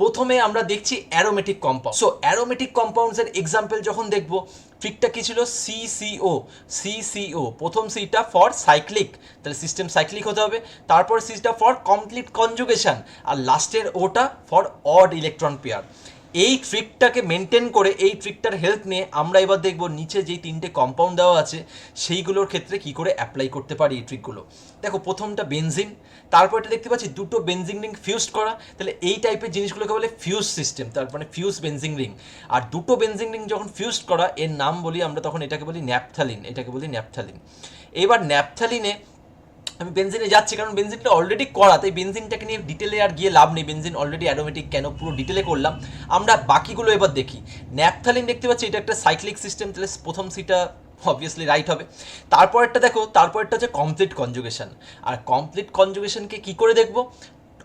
প্রথমে আমরা দেখছি অ্যারোমেটিক কম্পাউন্ড। সো অ্যারোমেটিক কম্পাউন্ডসের এক্সাম্পল যখন দেখবো, ট্রিকটা কি ছিল? সিসিও। সিসিও, প্রথম সিটা ফর সাইক্লিক, তাহলে সিস্টেম সাইক্লিক হতে হবে, তারপর সিটা ফর কমপ্লিট কনজুগেশন, আর লাস্টের ওটা ফর অড ইলেকট্রন পেয়ার। এই ট্রিকটাকে মেনটেন করে, এই ট্রিকটার হেল্প নিয়ে আমরা এবার দেখব নিচে যেই 3টে কম্পাউন্ড দেওয়া আছে সেইগুলোর ক্ষেত্রে কি করে অ্যাপ্লাই করতে পারি এই ট্রিকগুলো। দেখো প্রথমটা বেনজিন, তারপর এটা দেখতে পাচ্ছি দুটো বেনজিন রিং ফিউজড করা, তাহলে এই টাইপের জিনিসগুলোকে বলে ফিউজ সিস্টেম, তার মানে ফিউজ বেনজিন রিং। আর দুটো বেনজিন রিং যখন ফিউজড করা, এর নাম বলি আমরা তখন এটাকে বলি ন্যাপথালিন, এটাকে বলি ন্যাপথালিন। এবার ন্যাপথালিনে আমি বেনজিনে যাচ্ছি কারণ বেনজিনটা অলরেডি করা, তাই বেনজিনটাকে নিয়ে ডিটেলে আর গিয়ে লাভ নেই, বেনজিন অলরেডি অ্যারোমেটিক কেন পুরো ডিটেলে করলাম। আমরা বাকিগুলো এবার দেখি। ন্যাপথালিন দেখতে পাচ্ছি এটা একটা সাইক্লিক সিস্টেম, তাহলে প্রথম সিটা অবভিয়াসলি রাইট হবে। তারপরেরটা দেখো, তারপরেরটা হচ্ছে কমপ্লিট কনজুগেশন। আর কমপ্লিট কনজুগেশনকে কী করে দেখবো?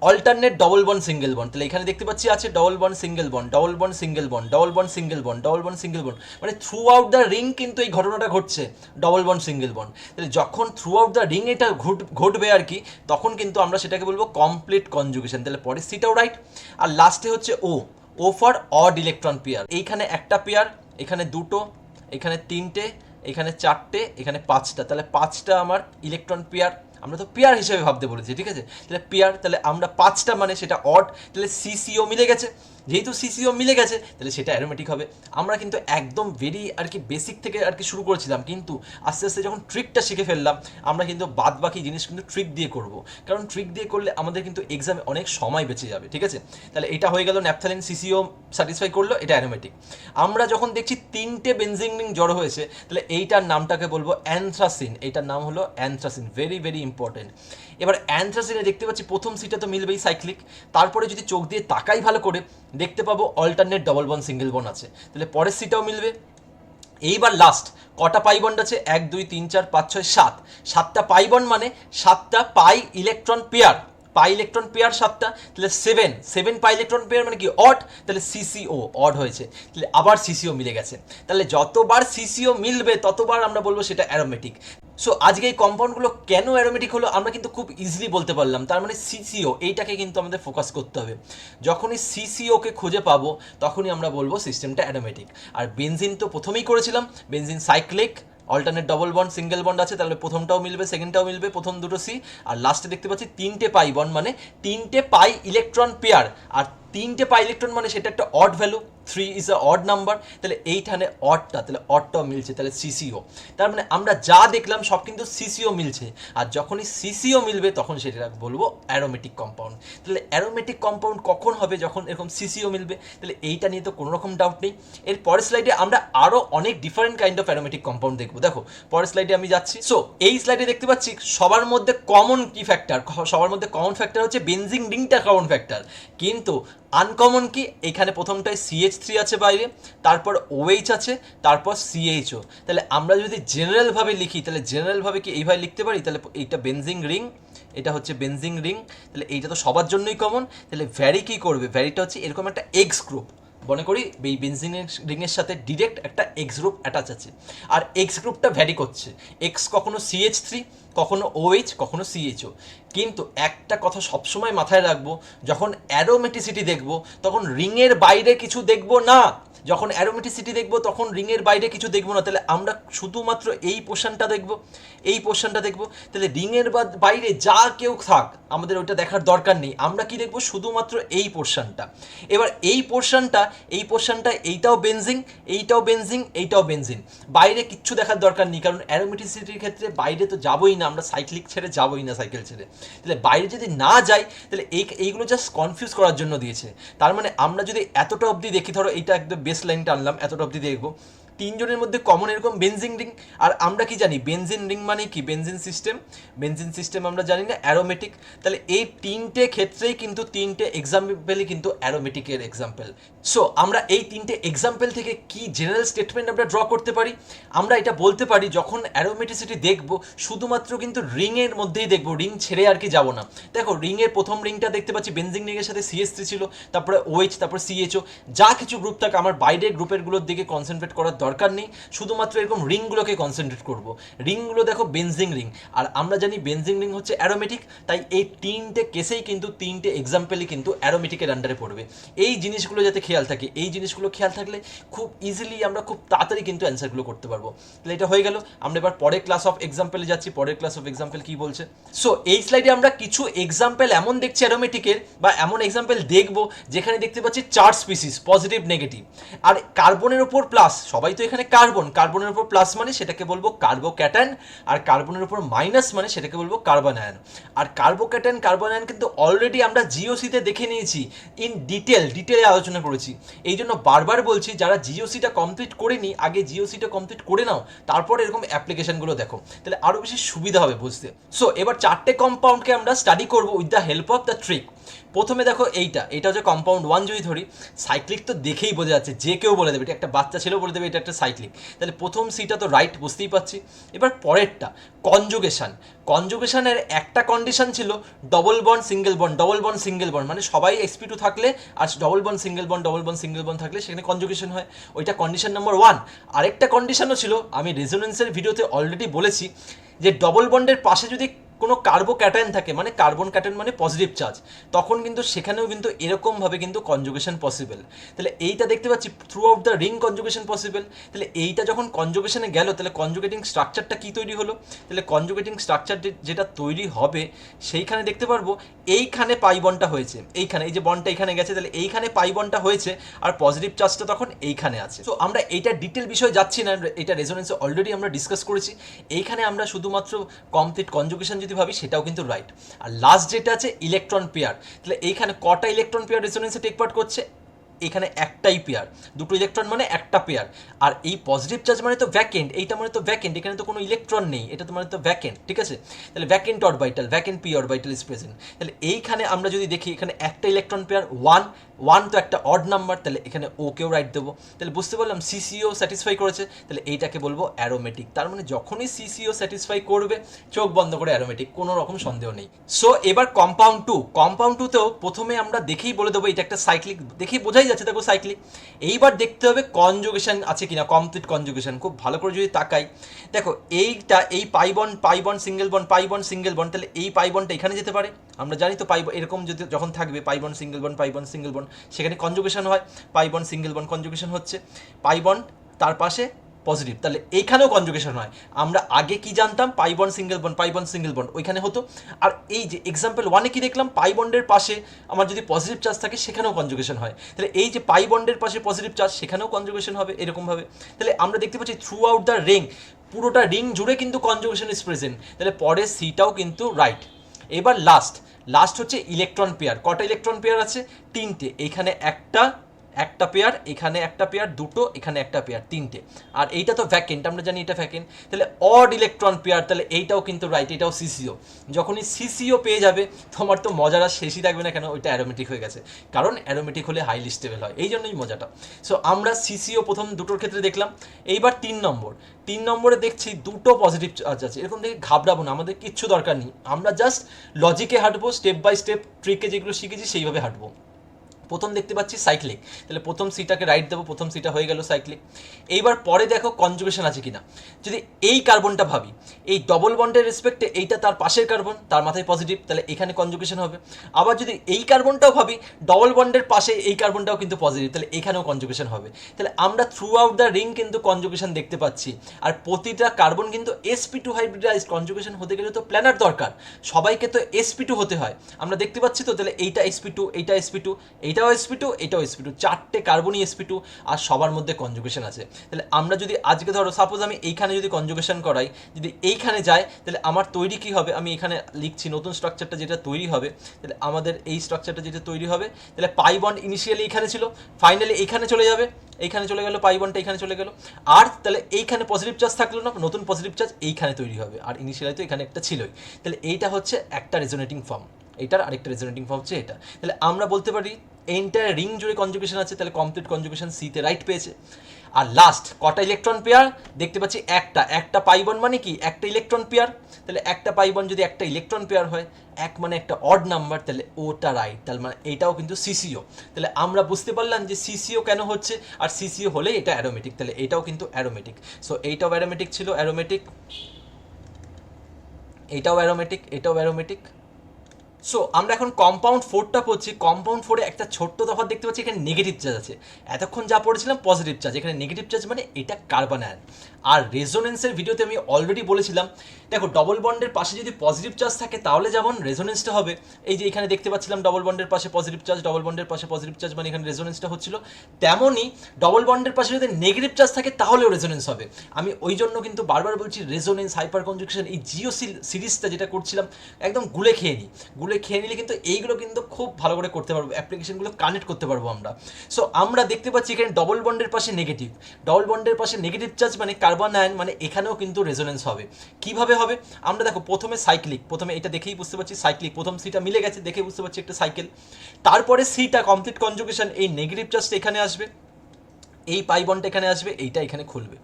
Alternate double bond single bond. তাহলে এখানে দেখতে পাচ্ছি আছে double bond single bond, double bond single bond, double bond single bond, double bond single bond, মানে থ্রু আউট দ্য রিং কিন্তু এই ঘটনাটা ঘটছে, ডবল বন্ড সিঙ্গেল বন্ড। তাহলে যখন থ্রু আউট দ্য রিং এটা ঘটবে আর কি, তখন কিন্তু আমরা সেটাকে বলবো কমপ্লিট কনজুগেশন। তাহলে পরের সিটাও রাইট। আর লাস্টে হচ্ছে ও ফর অড ইলেকট্রন পেয়ার। এইখানে একটা পেয়ার, এখানে দুটো, এখানে 3টে, এখানে 4টে, এখানে 5টা, তাহলে 5টা আমার ইলেকট্রন পেয়ার। আমরা তো পেয়ার হিসেবে ভাবতে বলেছি, ঠিক আছে? তাহলে পেয়ার, তাহলে আমরা 5টা মানে সেটা অড, তাহলে সিসিও মিলে গেছে। যেহেতু সিসিও মিলে গেছে তাহলে সেটা অ্যারোমেটিক হবে। আমরা কিন্তু একদম ভেরি আর কি বেসিক থেকে আর কি শুরু করেছিলাম, কিন্তু আস্তে আস্তে যখন ট্রিকটা শিখে ফেললাম আমরা কিন্তু বাদ বাকি জিনিস কিন্তু ট্রিক দিয়ে করব, কারণ ট্রিক দিয়ে করলে আমাদের কিন্তু এক্সামে অনেক সময় বেঁচে যাবে, ঠিক আছে? তাহলে এটা হয়ে গেল ন্যাপথালিন, সিসিও স্যাটিসফাই করলো, এটা অ্যারোমেটিক। আমরা যখন দেখছি 3টে বেনজিন রিং জড়ো হয়েছে, তাহলে এইটার নামটাকে বলবো অ্যানথ্রাসিন, এইটার নাম হলো অ্যানথ্রাসিন, ভেরি ভেরি ইম্পর্টেন্ট। এবার অ্যানথ্রাসিনে দেখতে পাচ্ছি প্রথম সিটা তো মিলবেই সাইক্লিক, তারপরে যদি চোখ দিয়ে তাকাই ভালো করে দেখতে পাবো alternate double bond single bond আছে, তাহলে পরের সিটাও মিলবে। এইবার লাস্ট কটা পাই বন্ড আছে? 1 2 3 4 5 6 7, 7টা পাই বন্ড মানে 7টা pi electron pair, pi electron pair 7টা, তাহলে 7 পাই ইলেকট্রন পেয়ার মানে কি? অড, তাহলে সিসিও অড হয়েছে, তাহলে আবার সিসিও মিলে গেছে। তাহলে যতবার সিসিও মিলবে ততবার আমরা বলবো সেটা অ্যারোমেটিক। সো আজকে এই কম্পাউন্ডগুলো কেন অ্যারোমেটিক হলো আমরা কিন্তু খুব ইজিলি বলতে পারলাম। তার মানে সিসিও, এইটাকে কিন্তু আমাদের ফোকাস করতে হবে। যখনই সিসিওকে খুঁজে পাবো তখনই আমরা বলবো সিস্টেমটা অ্যারোমেটিক। আর বেনজিন তো প্রথমেই করেছিলাম, benzene cyclic, alternate double bond single bond আছে, তাহলে প্রথমটাও মিলবে, সেকেন্ডটাও মিলবে, প্রথম দুটো সি, আর লাস্টে দেখতে পাচ্ছি 3টে পাই বন্ড মানে 3টে পাই ইলেকট্রন পেয়ার, আর তিনটে পাই ইলেকট্রন মানে সেটা একটা odd value, 3 is a odd number, তাহলে এইখানে অডটা, তাহলে অডটাও মিলছে, তাহলে সিসিও। তার মানে আমরা যা দেখলাম সব কিন্তু সিসিও মিলছে, আর যখনই সিসিও মিলবে তখন সেটা বলবো অ্যারোমেটিক কম্পাউন্ড। তাহলে অ্যারোমেটিক কম্পাউন্ড কখন হবে? যখন এরকম সিসিও মিলবে। তাহলে এইটা নিয়ে তো কোনো রকম ডাউট নেই। এর পরের স্লাইডে আমরা আরও অনেক different kind of aromatic compound দেখবো। দেখো পরের স্লাইডে আমি যাচ্ছি। সো এই স্লাইডে দেখতে পাচ্ছি সবার মধ্যে কমন কি ফ্যাক্টর, সবার মধ্যে কমন ফ্যাক্টর হচ্ছে বেনজিন রিংটা কমন ফ্যাক্টর, কিন্তু আনকমন কি? এখানে প্রথমটায় CH3 আছে বাইরে, তারপর OH আছে, তারপর CHO। তাহলে আমরা যদি জেনারেলভাবে লিখি তাহলে জেনারেলভাবে কি এইভাবে লিখতে পারি? তাহলে এইটা বেনজিন রিং, এটা হচ্ছে বেনজিন রিং, তাহলে এইটা তো সবার জন্যই কমন। তাহলে ভ্যারি কি করবে? ভ্যারিটা হচ্ছে এরকম একটা এক্স গ্রুপ, মনে করি এই বেনজিন রিংয়ের সাথে ডিরেক্ট একটা এক্স গ্রুপ অ্যাটাচ আছে, আর এক্স গ্রুপটা ভ্যারি করছে। এক্স কখনো CH3, কখনো OH, কখনো CHO। কিন্তু একটা কথা সবসময় মাথায় রাখবো, যখন অ্যারোমেটিসিটি দেখবো তখন রিংয়ের বাইরে কিছু দেখবো না। যখন অ্যারোমেটিসিটি দেখবো তখন রিংয়ের বাইরে কিছু দেখবো না। তাহলে আমরা শুধুমাত্র এই পোর্শনটা দেখবো, এই পোর্শনটা দেখবো। তাহলে রিংয়ের বাইরে যা কেউ থাক আমাদের ওইটা দেখার দরকার নেই। আমরা কি দেখবো? শুধুমাত্র এই পোর্শনটা। এবার এই পোর্শনটা এইটাও বেনজিন, এইটাও বেনজিন, এইটাও বেনজিন, বাইরে কিচ্ছু দেখার দরকার নেই, কারণ অ্যারোমেটিসিটির ক্ষেত্রে বাইরে তো যাবোই না, আমরা সাইক্লিক ছেড়ে যাবোই না, সাইকেল ছেড়ে। তাহলে বাইরে যদি না যাই তাহলে এইগুলো জাস্ট কনফিউজ করার জন্য দিয়েছে। তার মানে আমরা যদি এতটা অবধি দেখি, ধরো এইটা একদম বেস লাইনটা আনলাম, এতটা অবধি দেখবো তিনজনের মধ্যে কমন এরকম বেনজিন রিং। আর আমরা কি জানি বেনজিন রিং মানে কি? বেনজিন সিস্টেম, বেনজিন সিস্টেম আমরা জানি না অ্যারোমেটিক। তাহলে এই তিনটে ক্ষেত্রেই কিন্তু তিনটে এক্সাম্পলই কিন্তু অ্যারোমেটিকের এক্সাম্পল। সো আমরা এই তিনটে এক্সাম্পল থেকে কি জেনারেল স্টেটমেন্ট আমরা ড্র করতে পারি? আমরা এটা বলতে পারি যখন অ্যারোমেটিসিটি দেখবো শুধুমাত্র কিন্তু রিংয়ের মধ্যেই দেখবো, রিং ছেড়ে আর কি যাবো না। দেখো রিংয়ের প্রথম রিংটা দেখতে পাচ্ছি বেনজিন রিংয়ের সাথে CH3 ছিল, তারপরে OH, তারপরে CHO। যা কিছু গ্রুপ থাকে আমার বাইরের গ্রুপেরগুলোর দিকে কনসেন্ট্রেট করার দরকার নেই, শুধুমাত্র এরকম রিংগুলোকে কনসেন্ট্রেট করব। রিংগুলো দেখো বেনজিন রিং, আর আমরা জানি বেনজিন রিং হচ্ছে অ্যারোমেটিক, তাই এই তিনটে কেসেই কিন্তু তিনটে এক্সাম্পলই কিন্তু অ্যারোমেটিকের আন্ডারে পড়বে। এই জিনিসগুলো যাতে খেয়াল থাকে, এই জিনিসগুলো খেয়াল থাকলে খুব ইজিলি আমরা খুব তাড়াতাড়ি কিন্তু অ্যান্সারগুলো করতে পারবো। তাহলে এটা হয়ে গেল। আমরা এবার পরের ক্লাস অফ এক্সাম্পলে যাচ্ছি। পরের ক্লাস অফ এক্সাম্পল কি বলছে? সো এই স্লাইডে আমরা কিছু এক্সাম্পল এমন দেখছি অ্যারোমেটিকের, বা এমন এক্সাম্পল দেখবো যেখানে দেখতে পাচ্ছি 4 স্পিসিস, পজিটিভ নেগেটিভ, আর কার্বনের উপর প্লাস। সবাই তো এখানে কার্বনের উপর প্লাস মানে সেটাকে বলবো কার্বোক্যাটায়ন, আর কার্বনের উপর মাইনাস মানে সেটাকে বলবো কার্বনায়ন। আর কার্বোক্যাটায়ন কার্বনায়ন কিন্তু অলরেডি আমরা জিওসিতে দেখে নিয়েছি, ইন ডিটেলে আলোচনা করেছি। এই জন্য বারবার বলছি যারা জিওসিটা কমপ্লিট করেনি আগে জিওসিটা কমপ্লিট করে নাও, তারপর এরকম অ্যাপ্লিকেশনগুলো দেখো, তাহলে আরও বেশি সুবিধা হবে বুঝতে। সো এবার 4টে কম্পাউন্ডকে আমরা স্টাডি করবো with the help of the trick. প্রথমে দেখো এটা হচ্ছে কম্পাউন্ড 1 যদি ধরি, সাইক্লিক তো দেখেই বোঝা যাচ্ছে, যে কেউ বলে দেবে, এটা একটা বাচ্চা ছেলেও বলে দেবে এটা একটা সাইক্লিক। তাহলে প্রথম সিটা তো রাইট, বুঝতেই পারছি। এবার পরেরটা কনজুগেশন। কনজুগেশনের একটা কন্ডিশন ছিল double bond single bond, double bond single bond, মানে সবাই sp2 থাকলে আর double bond single bond, double bond single bond থাকলে সেখানে কনজুগেশন হয়, ওইটা কন্ডিশন নাম্বার 1। আরেকটা কন্ডিশনও ছিল, আমি রেজোনেন্সের ভিডিওতে অলরেডি বলেছি, যে ডবল বন্ডের পাশে যদি কোনো কার্বোক্যাটায়ন থাকে, মানে কার্বন ক্যাটায়ন মানে পজিটিভ চার্জ, তখন কিন্তু সেখানেও কিন্তু এরকমভাবে কিন্তু কনজুগেশন পসিবল। তাহলে এইটা দেখতে পাচ্ছি through out the ring conjugation possible. তাহলে এইটা যখন কনজুগেশনে গেল তাহলে কনজুগেটিং স্ট্রাকচারটা কী তৈরি হলো? তাহলে কনজুগেটিং স্ট্রাকচার যেটা তৈরি হবে সেইখানে দেখতে পারবো এইখানে পাই বন্ডটা হয়েছে, এইখানে এই যে বন্ডটা এখানে গেছে, তাহলে এইখানে পাই বন্ডটা হয়েছে, আর পজিটিভ চার্জটা তখন এইখানে আছে। তো আমরা এইটা ডিটেল বিষয়ে যাচ্ছি না, এটা রেজোনেন্সে অলরেডি আমরা ডিসকাস করেছি। এইখানে আমরা শুধুমাত্র কমপ্লিট কনজুগেশন যদি ভাবি সেটাও কিন্তু রাইট। আর লাস্ট যেটা আছে ইলেকট্রন পেয়ার, তাহলে এইখানে কটা ইলেকট্রন পেয়ার রেজোনেন্সে টেক পার্ট করছে? এখানে একটাই পেয়ার, দুটো ইলেকট্রন মানে একটা পেয়ার। আর এই পজিটিভ চার্জ মানে তো ভ্যাকেন্ট, এইটা মানে তো ভ্যাকেন্ট, এখানে তো কোনো ইলেকট্রন নেই, এটা তো মানে তো ভ্যাকেন্ট, ঠিক আছে? তাহলে vacant orbital, vacant P orbital is present. তাহলে এইখানে আমরা যদি দেখি এখানে একটা ইলেকট্রন পেয়ার 1 তো একটা অড নাম্বার, তাহলে এখানে ওকেও রাইট দেবো। তাহলে বুঝতে পারলাম সিসিও স্যাটিসফাই করেছে, তাহলে এইটাকে বলবো অ্যারোমেটিক। তার মানে যখনই সিসিও স্যাটিসফাই করবে চোখ বন্ধ করে অ্যারোমেটিক, কোনো রকম সন্দেহ নেই। সো এবার কম্পাউন্ড 2, কম্পাউন্ড 2তেও প্রথমে আমরা দেখেই বলে দেবো এটা একটা সাইক্লিক, দেখেই বোঝাই যাচ্ছে দেখো সাইক্লিক। এইবার দেখতে হবে কনজুগেশন আছে কিনা, কমপ্লিট কনজুগেশন। খুব ভালো করে যদি তাকাই দেখো এইটা, এই pi bond single bond, pi bond single bond, তাহলে এই পাই বন্ডটা এখানে যেতে পারে। আমরা জানি তো পাই এরকম যদি যখন থাকবে pi bond single bond, pi bond single bond, সেখানে কনজুগেশন হয়, pi bond single bond conjugation হচ্ছে, পাই বন্ড তার পাশে পজিটিভ, তাহলে এইখানেও কনজুগেশন হয়। আমরা আগে কি জানতাম, pi bond single bond, pi bond single bond ওইখানে হতো। আর এই যে এক্সাম্পল 1-এ কি দেখলাম, পাই বন্ডের পাশে আমার যদি পজিটিভ চার্জ থাকে সেখানেও কনজুগেশন হয়। তাহলে এই যে পাই বন্ডের পাশে পজিটিভ চার্জ সেখানেও কনজুগেশন হবে এরকমভাবে। তাহলে আমরা দেখতে পাচ্ছি থ্রু আউট দ্য রিং, পুরোটা রিং জুড়ে কিন্তু কনজুগেশন ইজ প্রেজেন্ট। তাহলে পরের সিটাও কিন্তু রাইট। এবার লাস্ট হচ্ছে ইলেকট্রন পেয়ার। কটা ইলেকট্রন পেয়ার আছে? 3টে। এইখানে একটা পেয়ার, এখানে একটা পেয়ার, দুটো, এখানে একটা পেয়ার, 3টে। আর এইটা তো ভ্যাকেন্ট, আমরা জানি এটা ভ্যাকেন্ট। তাহলে অড ইলেকট্রন পেয়ার, তাহলে এইটাও কিন্তু রাইট, এটাও সিসিও। যখনই সিসিও পেয়ে যাবে তোমার তো মজার আর শেষই থাকবে না, কেন ওইটা অ্যারোমেটিক হয়ে গেছে। কারণ অ্যারোমেটিক হলে হাইলি স্টেবল হয়, এই জন্যই মজাটা। সো আমরা সিসিও প্রথম দুটোর ক্ষেত্রে দেখলাম। এইবার 3 নম্বরে দেখছি দুটো পজিটিভ চার্জ আছে। এরকম থেকে ঘাবড়াবো না, আমাদের কিচ্ছু দরকার নেই, আমরা জাস্ট লজিকে হাঁটবো, স্টেপ বাই স্টেপ ট্রিকে যেগুলো শিখেছি সেইভাবে হাঁটবো। প্রথম দেখতে পাচ্ছি সাইক্লিক, তাহলে প্রথম সিটাকে রাইট দেবো, প্রথম সিটা হয়ে গেল সাইক্লিক। এইবার পরে দেখো কনজুগেশন আছে কিনা। যদি এই কার্বনটা ভাবি, এই ডবল বন্ডের রেসপেক্টে এইটা তার পাশের কার্বন, তার মাথায় পজিটিভ, তাহলে এখানে কনজুগেশন হবে। আবার যদি এই কার্বনটাও ভাবি, ডবল বন্ডের পাশে এই কার্বনটাও কিন্তু পজিটিভ, তাহলে এখানেও কনজুগেশন হবে। তাহলে আমরা থ্রু আউট দ্য রিং কিন্তু কনজুগেশন দেখতে পাচ্ছি। আর প্রতিটা কার্বন কিন্তু sp2 হাইব্রিডাইজ, কনজুগেশন হতে গেলে তো প্ল্যানার দরকার, সবাইকে তো sp2 হতে হয়, আমরা দেখতে পাচ্ছি তো। তাহলে এইটা sp2, এইটা sp2, এটাও sp2, এটাও sp2, 4টে কার্বনই sp2, আর সবার মধ্যে কনজুগেশন আছে। তাহলে আমরা যদি আজকে ধরো সাপোজ আমি এইখানে যদি কনজুগেশন করাই, যদি এইখানে যায়, তাহলে আমার তৈরি কি হবে, আমি এখানে লিখছি নতুন স্ট্রাকচারটা যেটা তৈরি হবে। তাহলে আমাদের এই স্ট্রাকচারটা যেটা তৈরি হবে, তাহলে পাই বন্ড ইনিশিয়ালি এখানে ছিল, ফাইনালি এইখানে চলে যাবে, এইখানে চলে গেল, পাই বন্ডটা এখানে চলে গেল। আর তাহলে এইখানে পজিটিভ চার্জ থাকলো না, নতুন পজিটিভ চার্জ এইখানে তৈরি হবে, আর ইনিশিয়ালি তো এখানে একটা ছিলই। তাহলে এইটা হচ্ছে একটা রেজোনেটিং ফর্ম, এইটার আরেকটা রেজোনেটিং ফর্ম হচ্ছে এটা। তাহলে আমরা বলতে পারি এন্টায়ার রিং জুড়ে কনজুগেশন আছে, তাহলে কমপ্লিট কনজুগেশন সিতে রাইট পেয়েছে। আর লাস্ট কটা ইলেকট্রন পেয়ার দেখতে পাচ্ছি, একটা পাই বন্ড মানে কি একটা ইলেকট্রন পেয়ার। তাহলে একটা পাই বন্ড যদি একটা ইলেকট্রন পেয়ার হয়, এক মানে একটা অড নাম্বার, তাহলে ওটা রাইট, তাহলে মানে এটাও কিন্তু সিসিও। তাহলে আমরা বুঝতে পারলাম যে সিসিও কেন হচ্ছে, আর সিসিও হলে এটা অ্যারোমেটিক, তাহলে এটাও কিন্তু অ্যারোমেটিক। সো এইটাও অ্যারোমেটিক ছিল, অ্যারোমেটিক, এটাও অ্যারোমেটিক, এটাও অ্যারোমেটিক। সো আমরা এখন কম্পাউন্ড 4টা পড়ছি। কম্পাউন্ড 4-এ একটা ছোট্ট তফাৎ দেখতে পাচ্ছি, এখানে নেগেটিভ চার্জ আছে। এতক্ষণ যা পড়েছিলাম পজিটিভ চার্জ, এখানে নেগেটিভ চার্জ, মানে এটা কার্বন আয়ন। আর রেজোনেন্সের ভিডিওতে আমি অলরেডি বলেছিলাম, দেখো ডবল বন্ডের পাশে যদি পজিটিভ চার্জ থাকে তাহলে যেমন রেজোনেন্সটা হবে, এই যে এখানে দেখতে পাচ্ছিলাম ডবল বন্ডের পাশে পজিটিভ চার্জ, ডবল বন্ডের পাশে পজিটিভ চার্জ, মানে এখানে রেজোনেন্সটা হচ্ছিল। তেমনই ডবল বন্ডের পাশে যদি নেগেটিভ চার্জ থাকে তাহলেও রেজোনেন্স হবে। আমি ওই জন্য কিন্তু বারবার বলছি রেজোনেন্স, হাইপার কনজুগেশন, এই জিও সিরিজটা যেটা করছিলাম একদম গুলে খেয়ে নিলে কিন্তু এইগুলো কিন্তু খুব ভালো করে করতে পারবো, অ্যাপ্লিকেশনগুলো কানেক্ট করতে পারবো আমরা। সো আমরা দেখতে পাচ্ছি এখানে ডবল বন্ডের পাশে নেগেটিভ, ডবল বন্ডের পাশে নেগেটিভ চার্জ মানে কার্বন আয়ন, মানে এখানেও কিন্তু রেজোনেন্স হবে। কিভাবে হবে আমরা দেখো, প্রথমে সাইক্লিক, প্রথমে এটা দেখেই বুঝতে পারছি সাইক্লিক, প্রথম সিটা মিলে গেছে দেখে বুঝতে পারছি একটা সাইকেল। তারপরে সিটা কমপ্লিট কনজুগেশন, এই নেগেটিভ চার্জটা এখানে আসবে, এই পাই বন্ডটা এখানে আসবে, এইটা এখানে খুলবে।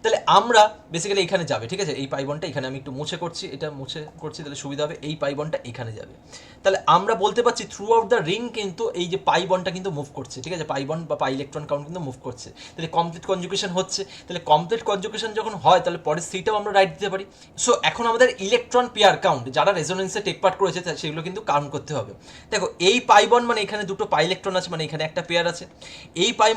তাহলে আমরা বেসিক্যালি এখানে যাবে, ঠিক আছে, এই পাই বন্ডটা এখানে আমি একটু মুছে করছি, এটা মুছে করছি, তাহলে সুবিধা হবে, এই পাই বন্ডটা এখানে যাবে। তাহলে আমরা বলতে পারছি থ্রু আউট দ্য রিং কিন্তু এই যে পাই বন্ডটা কিন্তু মুভ করছে, ঠিক আছে, পাই বন্ড বা পাই ইলেকট্রন কাউন্ট কিন্তু মুভ করছে। তাহলে কমপ্লিট কনজুগেশন হচ্ছে, তাহলে কমপ্লিট কনজুগেশন যখন হয় তাহলে পরের সিটাও আমরা রাইট দিতে পারি। সো এখন আমাদের ইলেকট্রন পেয়ার কাউন্ট, যারা রেজোনেন্সে টেক পার্ট করেছে সেগুলো কিন্তু কাউন্ট করতে হবে। দেখো এই পাই বন্ড মানে এখানে দুটো পাই ইলেকট্রন আছে, মানে এখানে একটা পেয়ার আছে। এই পাই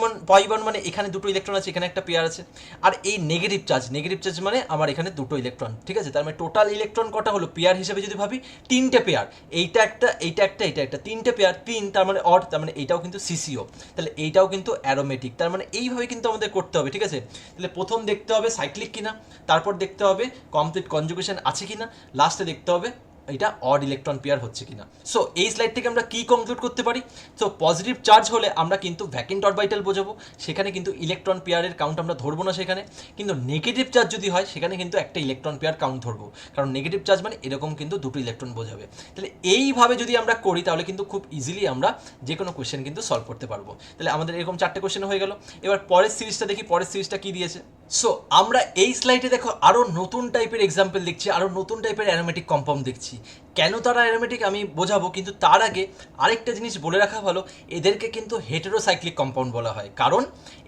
বন্ড মানে এখানে দুটো ইলেকট্রন আছে, এখানে একটা পেয়ার আছে। আর এই নেগেটিভ চার্জ মানে আমার এখানে দুটো ইলেকট্রন, ঠিক আছে, তার মানে টোটাল ইলেকট্রন কটা হলো পেয়ার হিসেবে যদি ভাবি 3টে পেয়ার, এইটা একটা, এইটা একটা, এইটা একটা, 3টে পেয়ার, 3 তার মানে অড, তার মানে এইটাও কিন্তু সিসিও, তাহলে এইটাও কিন্তু অ্যারোমেটিক। তার মানে এইভাবে কিন্তু আমাদের করতে হবে, ঠিক আছে। তাহলে প্রথম দেখতে হবে সাইক্লিক কিনা, তারপর দেখতে হবে কমপ্লিট কনজুগেশন আছে কিনা, লাস্টে দেখতে হবে এটা অড ইলেকট্রন পেয়ার হচ্ছে কিনা। সো এই স্লাইড থেকে আমরা কি কনক্লুড করতে পারি, সো পজিটিভ চার্জ হলে আমরা কিন্তু ভ্যাকেন্ট অরবিটাল বোঝাবো, সেখানে কিন্তু ইলেকট্রন পেয়ারের কাউন্ট আমরা ধরবো না সেখানে। কিন্তু নেগেটিভ চার্জ যদি হয় সেখানে কিন্তু একটা ইলেকট্রন পেয়ার কাউন্ট ধরবো, কারণ নেগেটিভ চার্জ মানে এরকম কিন্তু দুটো ইলেকট্রন বোঝাবে। তাহলে এইভাবে যদি আমরা করি তাহলে কিন্তু খুব ইজিলি আমরা যে কোনো কোয়েশ্চেন কিন্তু সলভ করতে পারবো। তাহলে আমাদের এরকম 4টে কোয়েশ্চেন হয়ে গেল। এবার পরের সিরিজটা দেখি, পরের সিরিজটা কি দিয়েছে। সো আমরা এই স্লাইডে দেখো আরও নতুন টাইপের এক্সাম্পল দেখছি, আরও নতুন টাইপের অ্যারোমেটিক কম্পাউন্ড দেখছি। কেন তারা অ্যারোমেটিক আমি বোঝাবো, কিন্তু তার আগে আরেকটা জিনিস বলে রাখা ভালো, এদেরকে কিন্তু হেটেরোসাইক্লিক কম্পাউন্ড বলা হয়। কারণ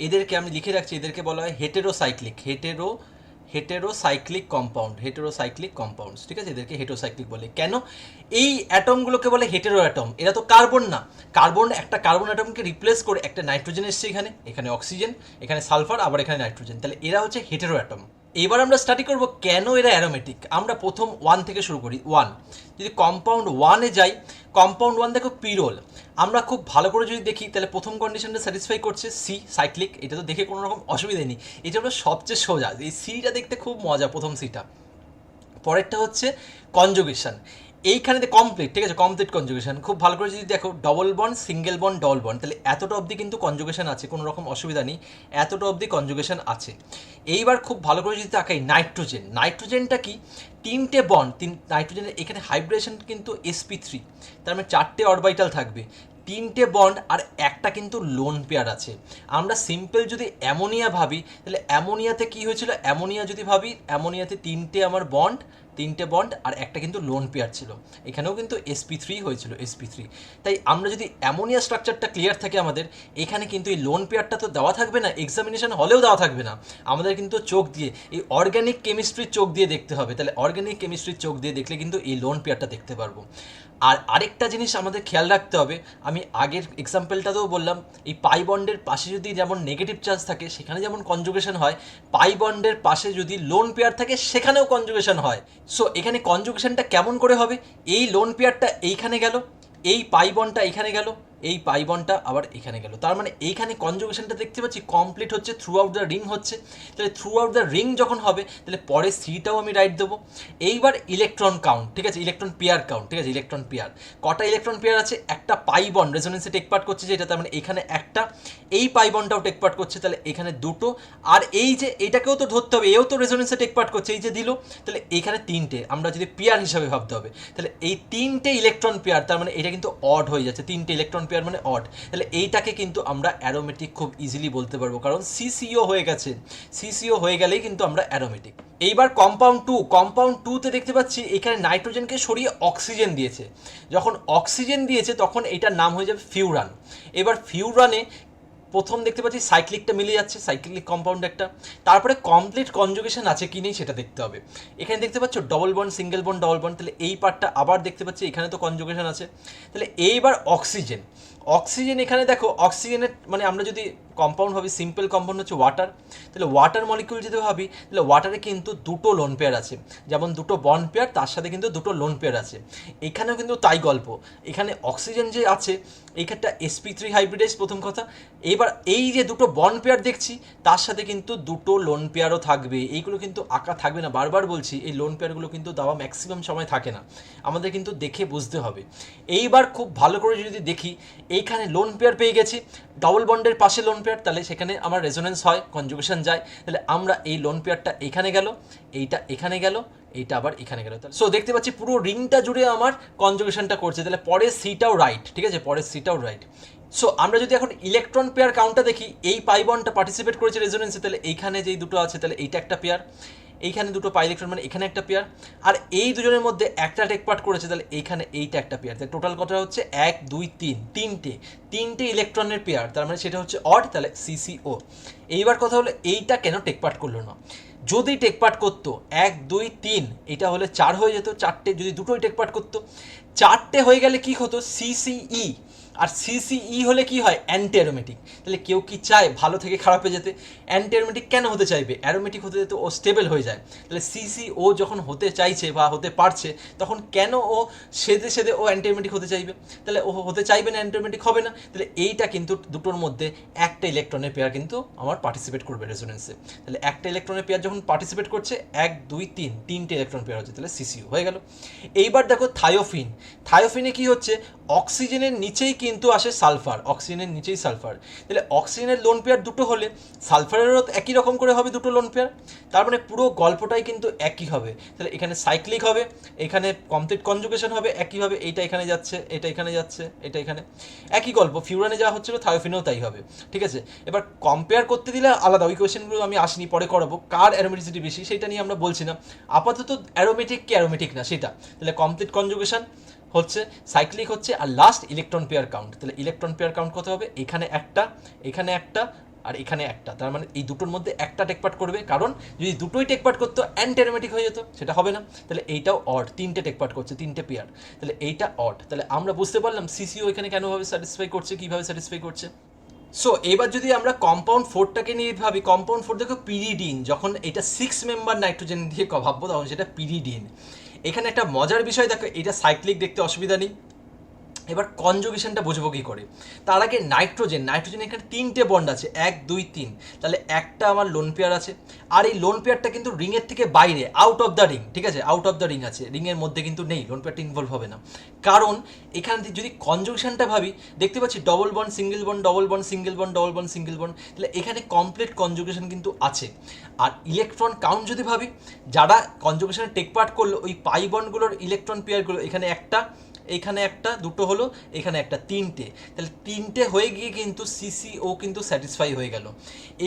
এদেরকে আমি লিখে রাখছি, এদেরকে বলা হয় হেটেরোসাইক্লিক, হেটেরোসাইক্লিক কম্পাউন্ডস, ঠিক আছে, এদেরকে হেটেরোসাইক্লিক বলে। কেন? এই অ্যাটমগুলোকে বলে হেটেরো অ্যাটম। এরা তো কার্বন না, একটা কার্বন অ্যাটমকে রিপ্লেস করে একটা নাইট্রোজেন এসছে, এখানে অক্সিজেন, এখানে সালফার, আবার এখানে নাইট্রোজেন, তাহলে এরা হচ্ছে হেটেরো অ্যাটম। এবার আমরা স্টাডি করব কেন এরা অ্যারোমেটিক। আমরা প্রথম 1 থেকে শুরু করি। 1, যদি কম্পাউন্ড 1-এ যাই, কম্পাউন্ড 1 দেখো পিরোল। আমরা খুব ভালো করে যদি দেখি তাহলে প্রথম কন্ডিশনটা স্যাটিসফাই করছে, সি সাইক্লিক, এটা তো দেখে কোনো রকম অসুবিধা নেই, এটা হলো সবচেয়ে সোজা, এই সিটা দেখতে খুব মজা, প্রথম সিটা। পরেরটা হচ্ছে কনজুগেশন, এইখানে কমপ্লিট, ঠিক আছে, কমপ্লিট কনজুগেশন। খুব ভালো করে যদি দেখো double bond, single bond, double bond, তাহলে এতটা অবধি কিন্তু কনজুগেশন আছে, কোনো রকম অসুবিধা নেই, এতটা অবধি কনজুগেশন আছে। এইবার খুব ভালো করে যদি তাকাই নাইট্রোজেনটা কি, 3টে বন্ড, নাইট্রোজেনের এখানে হাইব্রিডেশন কিন্তু sp3, তার মানে 4টে অরবিটাল থাকবে, 3টে বন্ড আর একটা কিন্তু লোন পেয়ার আছে। আমরা সিম্পল যদি অ্যামোনিয়া ভাবি, তাহলে অ্যামোনিয়াতে কি হয়েছিল, অ্যামোনিয়া যদি ভাবি, অ্যামোনিয়াতে 3টে আমার তিনটে বন্ড আর একটা কিন্তু লোন পেয়ার ছিল, এখানেও কিন্তু sp3 হয়েছিল, sp3। তাই আমরা যদি অ্যামোনিয়া স্ট্রাকচারটা ক্লিয়ার থাকে আমাদের, এখানে কিন্তু এই লোন পেয়ারটা তো দেওয়া থাকবে না, এক্সামিনেশন হলেও দেওয়া থাকবে না, আমাদের কিন্তু চোখ দিয়ে এই অর্গ্যানিক কেমিস্ট্রির চোখ দিয়ে দেখতে হবে। তাহলে অর্গ্যানিক কেমিস্ট্রির চোখ দিয়ে দেখলে কিন্তু এই লোন পেয়ারটা দেখতে পারবো। আর আরেকটা জিনিস আমাদের খেয়াল রাখতে হবে, আমি আগের এক্সাম্পলটাতেও বললাম, এই পাই বন্ডের পাশে যদি যেমন নেগেটিভ চার্জ থাকে সেখানে যেমন কনজুগেশন হয়, পাই বন্ডের পাশে যদি লোন পেয়ার থাকে সেখানেও কনজুগেশন হয়। সো এখানে কনজুগেশনটা কেমন করে হবে, এই লোন পেয়ারটা এইখানে গেল, এই পাই বন্ডটা এখানে গেল, এই পাই বন্ডটা আবার এখানে গেল, তার মানে এইখানে কনজুগেশনটা দেখতে পাচ্ছি কমপ্লিট হচ্ছে, থ্রু আউট দ্য রিং হচ্ছে। তাহলে থ্রু আউট দ্য রিং যখন হবে, তাহলে পরে সিটাও আমি রাইট দেবো। এইবার ইলেকট্রন কাউন্ট, ঠিক আছে, ইলেকট্রন পেয়ার কাউন্ট, ঠিক আছে, ইলেকট্রন পেয়ার কটা ইলেকট্রন পেয়ার আছে, একটা পাই বন্ড রেজোনেন্সে টেক পার্ট করছে যেটা, তার মানে এখানে একটা, এই পাই বন্ডটাও টেক পার্ট করছে, তাহলে এখানে দুটো, আর এই যে এটাকেও তো ধরতে হবে, এও তো রেজোনেন্সে টেক পার্ট করছে, এই যে দিল, তাহলে এখানে 3টে, আমরা যদি পেয়ার হিসাবে ভাবতে হবে, তাহলে এই 3টে ইলেকট্রন পেয়ার, তার মানে এটা কিন্তু অড হয়ে যাচ্ছে, 3টে ইলেকট্রন পেয়ার মানে অড, তাহলে এইটাকে কিন্তু আমরা অ্যারোমেটিক খুব ইজিলি বলতে পারবো, কারণ সিসিও হয়ে গেছে, সিসিও হয়ে গেলেই কিন্তু আমরা অ্যারোমেটিক। এইবার কম্পাউন্ড 2-তে দেখতে পাচ্ছি এখানে নাইট্রোজেনকে সরিয়ে অক্সিজেন দিয়েছে, যখন অক্সিজেন দিয়েছে তখন এটার নাম হয়ে যাবে ফিউরান। এবার ফিউরানে প্রথম দেখতে পাচ্ছি সাইক্লিকটা মিলে যাচ্ছে, সাইক্লিক কম্পাউন্ড একটা, তারপরে কমপ্লিট কনজুগেশন আছে কি নেই সেটা দেখতে হবে। এখানে দেখতে পাচ্ছ double bond, single bond, double bond, তাহলে এই পার্টটা আবার দেখতে পাচ্ছি এখানে তো কনজুগেশন আছে। তাহলে এইবার অক্সিজেন এখানে দেখো, অক্সিজেনের মানে আমরা যদি কম্পাউন্ড ভাবি, সিম্পল কম্পাউন্ড হচ্ছে ওয়াটার, তাহলে ওয়াটার মলিকিউল যদি ভাবি, তাহলে ওয়াটারে কিন্তু দুটো লোন পেয়ার আছে, যেমন দুটো বন্ড পেয়ার তার সাথে কিন্তু দুটো লোন পেয়ার আছে, এখানেও কিন্তু তাই গল্প। এখানে অক্সিজেন যে আছে এইখানটা sp3 হাইব্রিডাইজ, প্রথম কথা। এবার এই যে দুটো বন্ড পেয়ার দেখছি তার সাথে কিন্তু দুটো লোন পেয়ারও থাকবে, এইগুলো কিন্তু আঁকা থাকবে না, বারবার বলছি এই লোন পেয়ারগুলো কিন্তু দেওয়া ম্যাক্সিমাম সময় থাকে না, আমাদের কিন্তু দেখে বুঝতে হবে। এইবার খুব ভালো করে যদি দেখি, এইখানে লোন পেয়ার পেয়ে গেছি, ডবল বন্ডের পাশে লোন পেয়ার, তাহলে সেখানে আমার রেজোনেন্স হয়, কনজুগেশন যায়, তাহলে আমরা এই লোন পেয়ারটা এখানে গেল, এইটা এখানে গেল, এইটা আবার এখানে গেল। সো দেখতে পাচ্ছি পুরো রিংটা জুড়ে আমার কনজুগেশনটা করছে, তাহলে পরের সিটাও রাইট, ঠিক আছে, পরের সিটাও রাইট। সো আমরা যদি এখন ইলেকট্রন পেয়ার কাউন্টটা দেখি, এই পাই বন্ডটা পার্টিসিপেট করেছে রেজোনেন্সে, তাহলে এইখানে যেই দুটো আছে তাহলে এইটা একটা পেয়ার, এইখানে দুটো পাই ইলেকট্রন মানে এখানে একটা পেয়ার, আর এই দুজনের মধ্যে একটা টেক পার্ট করেছে, তাহলে এইখানে এইটা একটা পেয়ার, তাহলে টোটাল কত হচ্ছে 1 2 3, তিনটে ইলেকট্রনের পেয়ার, তার মানে সেটা হচ্ছে অড, তাহলে সিসিও। এইবার কথা হলো এইটা কেন টেক পার্ট করলো না, যদি টেক পার্ট করতো 1 2 3, এটা হলে 4 হয়ে যেত, 4টে যদি দুটোই টেক পার্ট করতো, 4টে হয়ে গেলে কি হতো সিসিই, আর সিসিই হলে কি হয় অ্যান্টি অ্যারোমেটিক। তাহলে কেউ কি চায় ভালো থেকে খারাপে যেতে, অ্যান্টি অ্যারোমেটিক কেন হতে চাইবে, অ্যারোমেটিক হতে যেতে ও স্টেবল হয়ে যায়। তাহলে সিসিও যখন হতে চাইছে বা হতে পারছে, তখন কেন ও সেদে ও অ্যান্টি অ্যারোমেটিক হতে চাইবে, তাহলে ও হতে চাইবে না, অ্যান্টি অ্যারোমেটিক হবে না। তাহলে এইটা কিন্তু দুটোর মধ্যে একটা ইলেকট্রনের পেয়ার কিন্তু আমার পার্টিসিপেট করবে রেজোনেন্সে, তাহলে একটা ইলেকট্রনের পেয়ার যখন পার্টিসিপেট করছে 1 2 3, তিনটে ইলেকট্রন পেয়ার হচ্ছে, তাহলে সিসিও হয়ে গেল। এইবার দেখো থায়োফিনে কি হচ্ছে, অক্সিজেনের নিচেই কিন্তু আসে সালফার, অক্সিজেনের নিচেই সালফার, তাহলে অক্সিজেনের লোন পেয়ার দুটো হলে সালফারেরও একই রকম করে হবে দুটো লোন পেয়ার, তার মানে পুরো গল্পটাই কিন্তু একই হবে। তাহলে এখানে সাইক্লিক হবে, এখানে কমপ্লিট কনজুগেশন হবে একইভাবে, এইটা এখানে যাচ্ছে, এটা এখানে যাচ্ছে, এটা এখানে, একই গল্প। ফিউরানে যা হচ্ছিল থায়োফিনেও তাই হবে, ঠিক আছে। এবার কম্পেয়ার করতে দিলে আলাদা, ওই কোয়েশ্চেনগুলো আমি আসিনি, পরে করাবো, কার অ্যারোমেটিসিটি বেশি সেটা নিয়ে আমরা বলছি না, আপাতত অ্যারোমেটিক কি অ্যারোমেটিক না সেটা। তাহলে কমপ্লিট কনজুগেশন হচ্ছে, সাইক্লিক হচ্ছে, আর লাস্ট ইলেকট্রন পেয়ার কাউন্ট, তাহলে ইলেকট্রন পেয়ার কাউন্ট কত হবে, এখানে একটা, এখানে একটা, আর এখানে একটা, তার মানে এই দুটোর মধ্যে একটা টেক পার্ট করবে, কারণ যদি দুটোই টেক পার্ট করতো অ্যান্টি অ্যারোমেটিক হয়ে যেত, সেটা হবে না। তাহলে এইটাও অড, তিনটে টেক পার্ট করছে, তিনটে পেয়ার, তাহলে এইটা অড। তাহলে আমরা বুঝতে পারলাম সিসিও এখানে কেনভাবে স্যাটিসফাই করছে, কীভাবে স্যাটিসফাই করছে। সো এবার যদি আমরা কম্পাউন্ড ফোরটাকে নিয়ে ভাবি, কম্পাউন্ড ফোর দেখো পিরিডিন, যখন এটা 6 মেম্বার নাইট্রোজেন দিয়ে ভাববো তখন সেটা পিরিডিন। এখানে একটা মজার বিষয় দেখো, এটা সাইক্লিক, দেখতে অসুবিধা নেই। এবার কনজুগেশনটা বুঝবো কী করে, তার আগে নাইট্রোজেন এখানে 3টে বন্ড আছে, 1 2 3, তাহলে একটা আমার লোন পেয়ার আছে, আর এই লোন পেয়ারটা কিন্তু রিংয়ের থেকে বাইরে, আউট অফ দ্য রিং, ঠিক আছে, আউট অফ দ্য রিং আছে, রিংয়ের মধ্যে কিন্তু নেই, লোন পেয়ারটা ইনভলভ হবে না। কারণ এখানে যদি কনজুগেশনটা ভাবি, দেখতে পাচ্ছি double bond single bond, double bond single bond, double bond single bond, তাহলে এখানে কমপ্লিট কনজুগেশন কিন্তু আছে। আর ইলেকট্রন কাউন্ট যদি ভাবি, যারা কনজুগেশনে টেক পার্ট করলো ওই পাই বন্ডগুলোর ইলেকট্রন পেয়ারগুলো, এখানে একটা, এইখানে একটা, দুটো হলো, এখানে একটা, তিনটে, তাহলে তিনটে হয়ে গিয়ে কিন্তু সিসিও কিন্তু স্যাটিসফাই হয়ে গেল।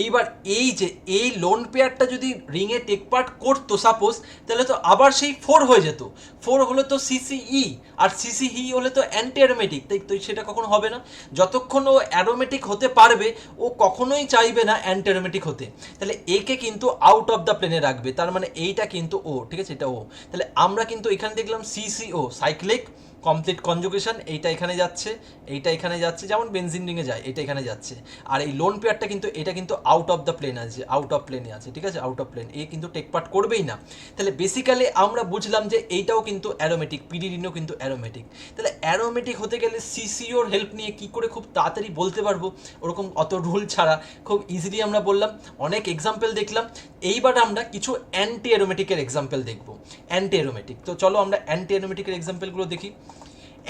এইবার এই যে এই লোন পেয়ারটা যদি রিংয়ে টেক পার্ট করতো সাপোজ, তাহলে তো আবার সেই 4 হয়ে যেত, 4 হলে তো সিসিই, আর সিসিই হলে তো অ্যান্টি অ্যারোমেটিক, তাই তো সেটা কখনো হবে না। যতক্ষণ ও অ্যারোমেটিক হতে পারবে ও কখনোই চাইবে না অ্যান্টি অ্যারোমেটিক হতে, তাহলে একে কিন্তু আউট অফ দ্য প্লেনে রাখবে, তার মানে এইটা কিন্তু ও, ঠিক আছে, এটা ও। তাহলে আমরা কিন্তু এখানে দেখলাম সিসিও সাইক্লিক কমপ্লিট কনজুগেশন, এইটা এখানে যাচ্ছে, এইটা এখানে যাচ্ছে, যেমন বেনজিন রিংয়ে যায়, এটা এখানে যাচ্ছে। আর এই লোন পেয়ারটা কিন্তু, এটা কিন্তু আউট অফ দ্য প্লেন আছে, আউট অফ প্লেনে আছে, ঠিক আছে, আউট অফ প্লেন, এ কিন্তু টেক পার্ট করবেই না। তাহলে বেসিক্যালি আমরা বুঝলাম যে এইটাও কিন্তু অ্যারোমেটিক, পিরিডিনও কিন্তু অ্যারোমেটিক। তাহলে অ্যারোমেটিক হতে গেলে সিসিওর হেল্প নিয়ে কী করে খুব তাড়াতাড়ি বলতে পারবো, ওরকম অত রুল ছাড়া খুব ইজিলি আমরা বললাম, অনেক এক্সাম্পল দেখলাম। এইবার আমরা কিছু অ্যান্টি অ্যারোমেটিকের এক্সাম্পল দেখবো, অ্যান্টি অ্যারোমেটিক। তো চলো আমরা অ্যান্টি অ্যারোমেটিকের এক্সাম্পলগুলো দেখি।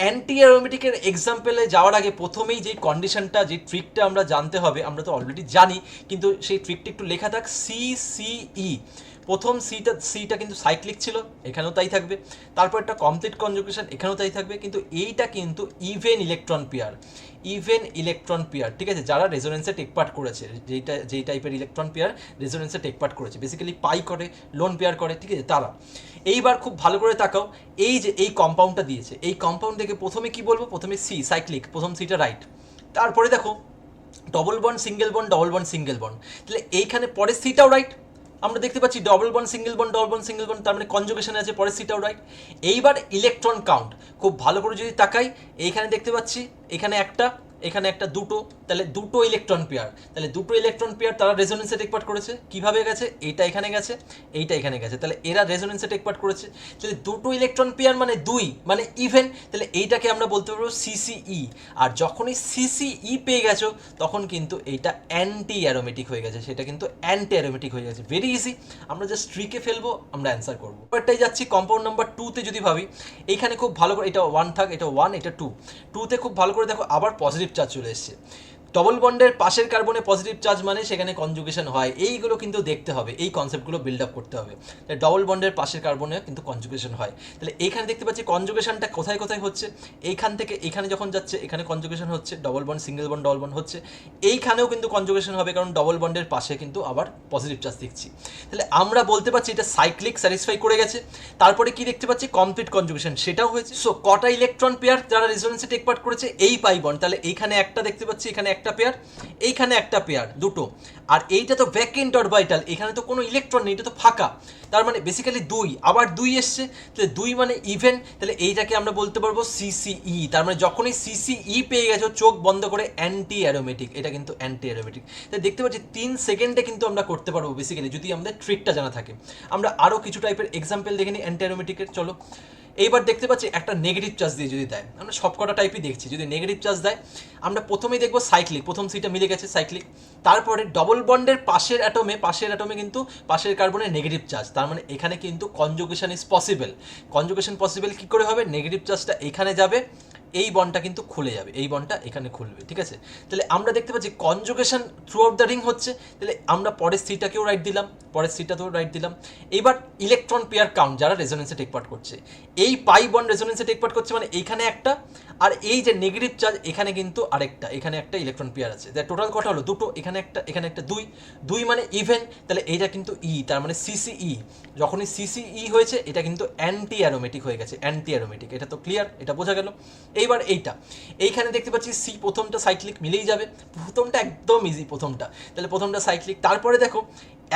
অ্যান্টি অ্যারোমেটিকের এক্সাম্পলে যাওয়ার আগে প্রথমেই যে কন্ডিশনটা, যে ট্রিকটা আমরা জানতে হবে, আমরা তো অলরেডি জানি, কিন্তু সেই ট্রিকটা একটু লেখা থাক, সিসিই। প্রথম সিটা কিন্তু সাইক্লিক ছিল, এখানেও তাই থাকবে। তারপর একটা কমপ্লিট কনজুগেশন, এখানেও তাই থাকবে, কিন্তু এইটা কিন্তু even electron pair, even electron pair, ঠিক আছে, যারা রেজোনেন্সে টেক পার্ট করেছে, যেই টাইপের ইলেকট্রন পেয়ার রেজোনেন্সে টেক পার্ট করেছে, বেসিক্যালি পাই করে, লোন পেয়ার করে, ঠিক আছে, তারা। এইবার খুব ভালো করে তাকাও, এই যে এই কম্পাউন্ডটা দিয়েছে, এই কম্পাউন্ড থেকে প্রথমে কি বলবো, প্রথমে সি সাইক্লিক, প্রথম সিটা রাইট। তারপরে দেখো double bond single bond, double bond single bond, তাহলে এইখানে পরের সিটাও রাইট, আমরা দেখতে পাচ্ছি double bond single bond, double bond single bond, তার মানে কনজুগেশন আছে, পরের সিটাও রাইট। এইবার ইলেকট্রন কাউন্ট খুব ভালো করে যদি তাকাই, এইখানে দেখতে পাচ্ছি এখানে একটা, এখানে একটা, দুটো, তাহলে দুটো ইলেকট্রন পেয়ার, তাহলে দুটো ইলেকট্রন পেয়ার তারা রেজোনেন্সে টেক পার্ট করেছে, কিভাবে গেছে, এইটা এখানে গেছে, এইটা এখানে গেছে, তাহলে এরা রেজোনেন্সে টেক পার্ট করেছে, তাহলে দুটো ইলেকট্রন পেয়ার মানে দুই, মানে ইভেন, তাহলে এইটাকে আমরা বলতে পারবো সিসিই। আর যখনই সিসিই পেয়ে গেছো তখন কিন্তু এইটা অ্যান্টি অ্যারোমেটিক হয়ে গেছে, সেটা কিন্তু অ্যান্টি অ্যারোমেটিক হয়ে গেছে, ভেরি ইজি। আমরা জাস্ট ট্রিকে ফেলবো, আমরা অ্যান্সার করবো। এটাই যাচ্ছি কম্পাউন্ড নাম্বার 2তে যদি ভাবি, এইখানে খুব ভালো করে, এটা 1 থাক, এটা 1, এটা 2, 2তে খুব ভালো করে দেখো আবার পজিটিভ চার্জ চলে এসছে, ডবল বন্ডের পাশের কার্বনে পজিটিভ চার্জ মানে সেখানে কনজুগেশন হয়, এইগুলো কিন্তু দেখতে হবে, এই কনসেপ্টগুলো বিল্ড আপ করতে হবে। তাহলে ডবল বন্ডের পাশের কার্বনে কিন্তু কনজুগেশন হয়, তাহলে এইখানে দেখতে পাচ্ছি কনজুগেশনটা কোথায় কোথায় হচ্ছে, এইখান থেকে এখানে যখন যাচ্ছে এখানে কনজুগেশন হচ্ছে, double bond single bond, double bond হচ্ছে, এইখানেও কিন্তু কনজুগেশন হবে, কারণ ডবল বন্ডের পাশে কিন্তু আবার পজিটিভ চার্জ দেখছি। তাহলে আমরা বলতে পারছি এটা সাইক্লিক, স্যাটিসফাই করে গেছে। তারপরে কি দেখতে পাচ্ছি, কমপ্লিট কনজুগেশন, সেটাও হয়েছে। সো কটা ইলেকট্রন পেয়ার যারা রেজোনেন্সে টেক পার্ট করেছে, এই পাই বন্ড, তাহলে এইখানে একটা দেখতে পাচ্ছি, এখানে একটা পেয়ার, এইখানে একটা পেয়ার, দুটো, আর এইটা তো ভ্যাকেন্ট অরবিটাল, এখানে তো কোনো ইলেকট্রন নেই, এটা তো ফাঁকা, তার মানে বেসিক্যালি 2, আবার 2 এসছে, তাহলে 2 মানে ইভেন, তাহলে এইটাকে আমরা বলতে পারবো সিসিই। তার মানে যখনই সিসিই পেয়ে গেছো চোখ বন্ধ করে অ্যান্টি অ্যারোমেটিক, এটা কিন্তু অ্যান্টি অ্যারোমেটিক। তাই দেখতে পাচ্ছি 3 সেকেন্ডে কিন্তু আমরা করতে পারবো বেসিক্যালি, যদি আমাদের ট্রিকটা জানা থাকে। আমরা আরও কিছু টাইপের এক্সাম্পল দেখে নিই অ্যান্টি অ্যারোমেটিকের, চলো। এইবার দেখতে পাচ্ছি একটা নেগেটিভ চার্জ দিয়ে যদি দেয়, আমরা সবকটা টাইপই দেখছি, যদি নেগেটিভ চার্জ দেয় আমরা প্রথমেই দেখবো সাইক্লিক, প্রথম সিটা মিলে গেছে সাইক্লিক। তারপরে ডবল বন্ডের পাশের অ্যাটমে কিন্তু পাশের কার্বনের নেগেটিভ চার্জ, তার মানে এখানে কিন্তু conjugation is possible. Conjugation possible কী করে হবে, নেগেটিভ চার্জটা এখানে যাবে, এই বন্ডটা কিন্তু খুলে যাবে, এই বন্ডটা এখানে খুলবে, ঠিক আছে। তাহলে আমরা দেখতে পাচ্ছি conjugation through out the ring হচ্ছে, তাহলে আমরা পরের সিটাকেও রাইট দিলাম, পরের সিটাতেও রাইট দিলাম। এবার ইলেকট্রন পেয়ার কাউন্ট যারা রেজোনেন্সে টেক পার্ট করছে, এই পাই বন্ড রেজোনেন্সে টেক পার্ট করছে মানে এইখানে একটা, আর এই যে নেগেটিভ চার্জ এখানে কিন্তু আরেকটা, এখানে একটা ইলেকট্রন পেয়ার আছে, টোটাল কটা হলো, দুটো, এখানে একটা, এখানে একটা, 2, 2 মানে ইভেন, তাহলে এইটা কিন্তু ই, তার মানে সিসিই। যখনই সিসিই হয়েছে এটা কিন্তু অ্যান্টি অ্যারোমেটিক হয়ে গেছে, অ্যান্টি অ্যারোমেটিক, এটা তো ক্লিয়ার, এটা বোঝা গেল। এইবার এইখানে দেখতে পাচ্ছি সি প্রথমটা সাইক্লিক মিলেই যাবে, প্রথমটা একদম ইজি প্রথমটা, তাহলে প্রথমটা সাইক্লিক। তারপরে দেখো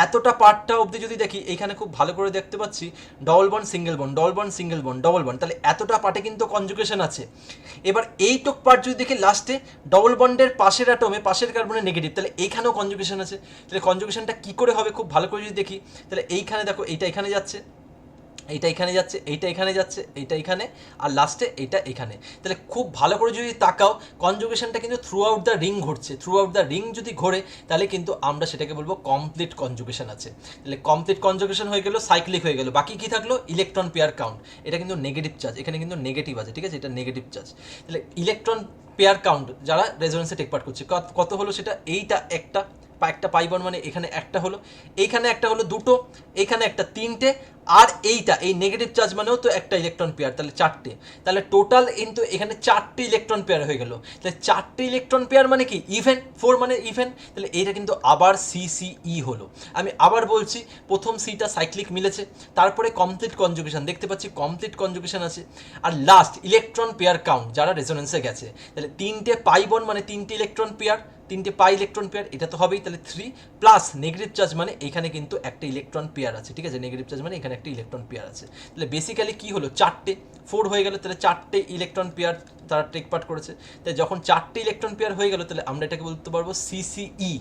এতটা পার্টটা অবধি যদি দেখি এইখানে খুব ভালো করে দেখতে পাচ্ছি double bond single bond, double bond single bond, double bond, তাহলে এতটা পার্টে কিন্তু কনজুগেশন আছে। এবার এইটুক পার্ট যদি দেখি লাস্টে ডবল বন্ডের পাশের অ্যাটমে পাশের কার্বনে নেগেটিভ, তাহলে এইখানেও কনজুগেশন আছে। তাহলে কনজুগেশনটা কী করে হবে খুব ভালো করে যদি দেখি, তাহলে এইখানে দেখো এইটা এখানে যাচ্ছে, এইটা এখানে যাচ্ছে, এইটা এখানে যাচ্ছে, এইটা এখানে, আর লাস্টে এইটা এখানে। তাহলে খুব ভালো করে যদি তাকাও কনজুগেশনটা কিন্তু থ্রু আউট দ্য রিং ঘটছে, থ্রু আউট দ্য রিং যদি ঘোরে তাহলে কিন্তু আমরা সেটাকে বলবো কমপ্লিট কনজুগেশন আছে। তাহলে কমপ্লিট কনজুগেশন হয়ে গেল, সাইক্লিক হয়ে গেল, বাকি কি থাকলো ইলেকট্রন পেয়ার কাউন্ট, এটা কিন্তু নেগেটিভ চার্জ, এখানে কিন্তু নেগেটিভ আছে, ঠিক আছে, এটা নেগেটিভ চার্জ। তাহলে ইলেকট্রন পেয়ার কাউন্ট যারা রেজোনেন্সে টেক পার্ট করছে কত হলো সেটা, এইটা একটা পাই বন্ড মানে এখানে একটা হলো, এইখানে একটা হলো দুটো, এইখানে একটা তিনটে, আর এইটা এই নেগেটিভ চার্জ মানেও তো একটা ইলেকট্রন পেয়ার, তাহলে চারটে, তাহলে টোটাল কিন্তু এখানে 4টে ইলেকট্রন পেয়ার হয়ে গেল। তাহলে 4টে ইলেকট্রন পেয়ার মানে কি ইভেন, 4 মানে ইভেন, তাহলে এইটা কিন্তু আবার সিসিই হলো। আমি আবার বলছি, প্রথম সিটা সাইক্লিক মিলেছে, তারপরে কমপ্লিট কনজুগেশন দেখতে পাচ্ছি, কমপ্লিট কনজুগেশন আছে, আর লাস্ট ইলেকট্রন পেয়ার কাউন্ট যারা রেজোনেন্সে গেছে, তাহলে 3টে পাই বন্ড মানে 3টে ইলেকট্রন পেয়ার, 3টে পাই ইলেকট্রন পেয়ার, এটা তো হবেই, তাহলে 3 প্লাস নেগেটিভ চার্জ মানে এখানে কিন্তু একটা ইলেকট্রন পেয়ার আছে, ঠিক আছে, নেগেটিভ চার্জ মানে এখানে একটা ইলেকট্রন পেয়ার আছে। তাহলে বেসিক্যালি কি হলো 4টে, 4 হয়ে গেল, তাহলে 4টে ইলেকট্রন পেয়ার তারা টেক পার্ট করেছে। তাই যখন 4টে ইলেকট্রন পেয়ার হয়ে গেল তাহলে আমরা এটাকে বলতে পারবো সিসিই,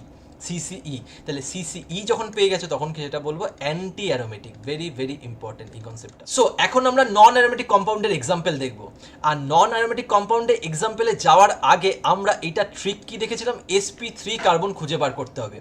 তাহলে সিসিই যখন পেয়ে গেছে তখন কি সেটা বলবো anti aromatic. Very very important এই কনসেপ্টটা। সো এখন আমরা নন অ্যারোমেটিক কম্পাউন্ডের এক্সাম্পল দেখবো, আর নন অ্যারোমেটিক কম্পাউন্ডের এক্সাম্পলে যাওয়ার আগে আমরা এটা ট্রিক কি দেখেছিলাম, sp3 কার্বন খুঁজে বার করতে হবে।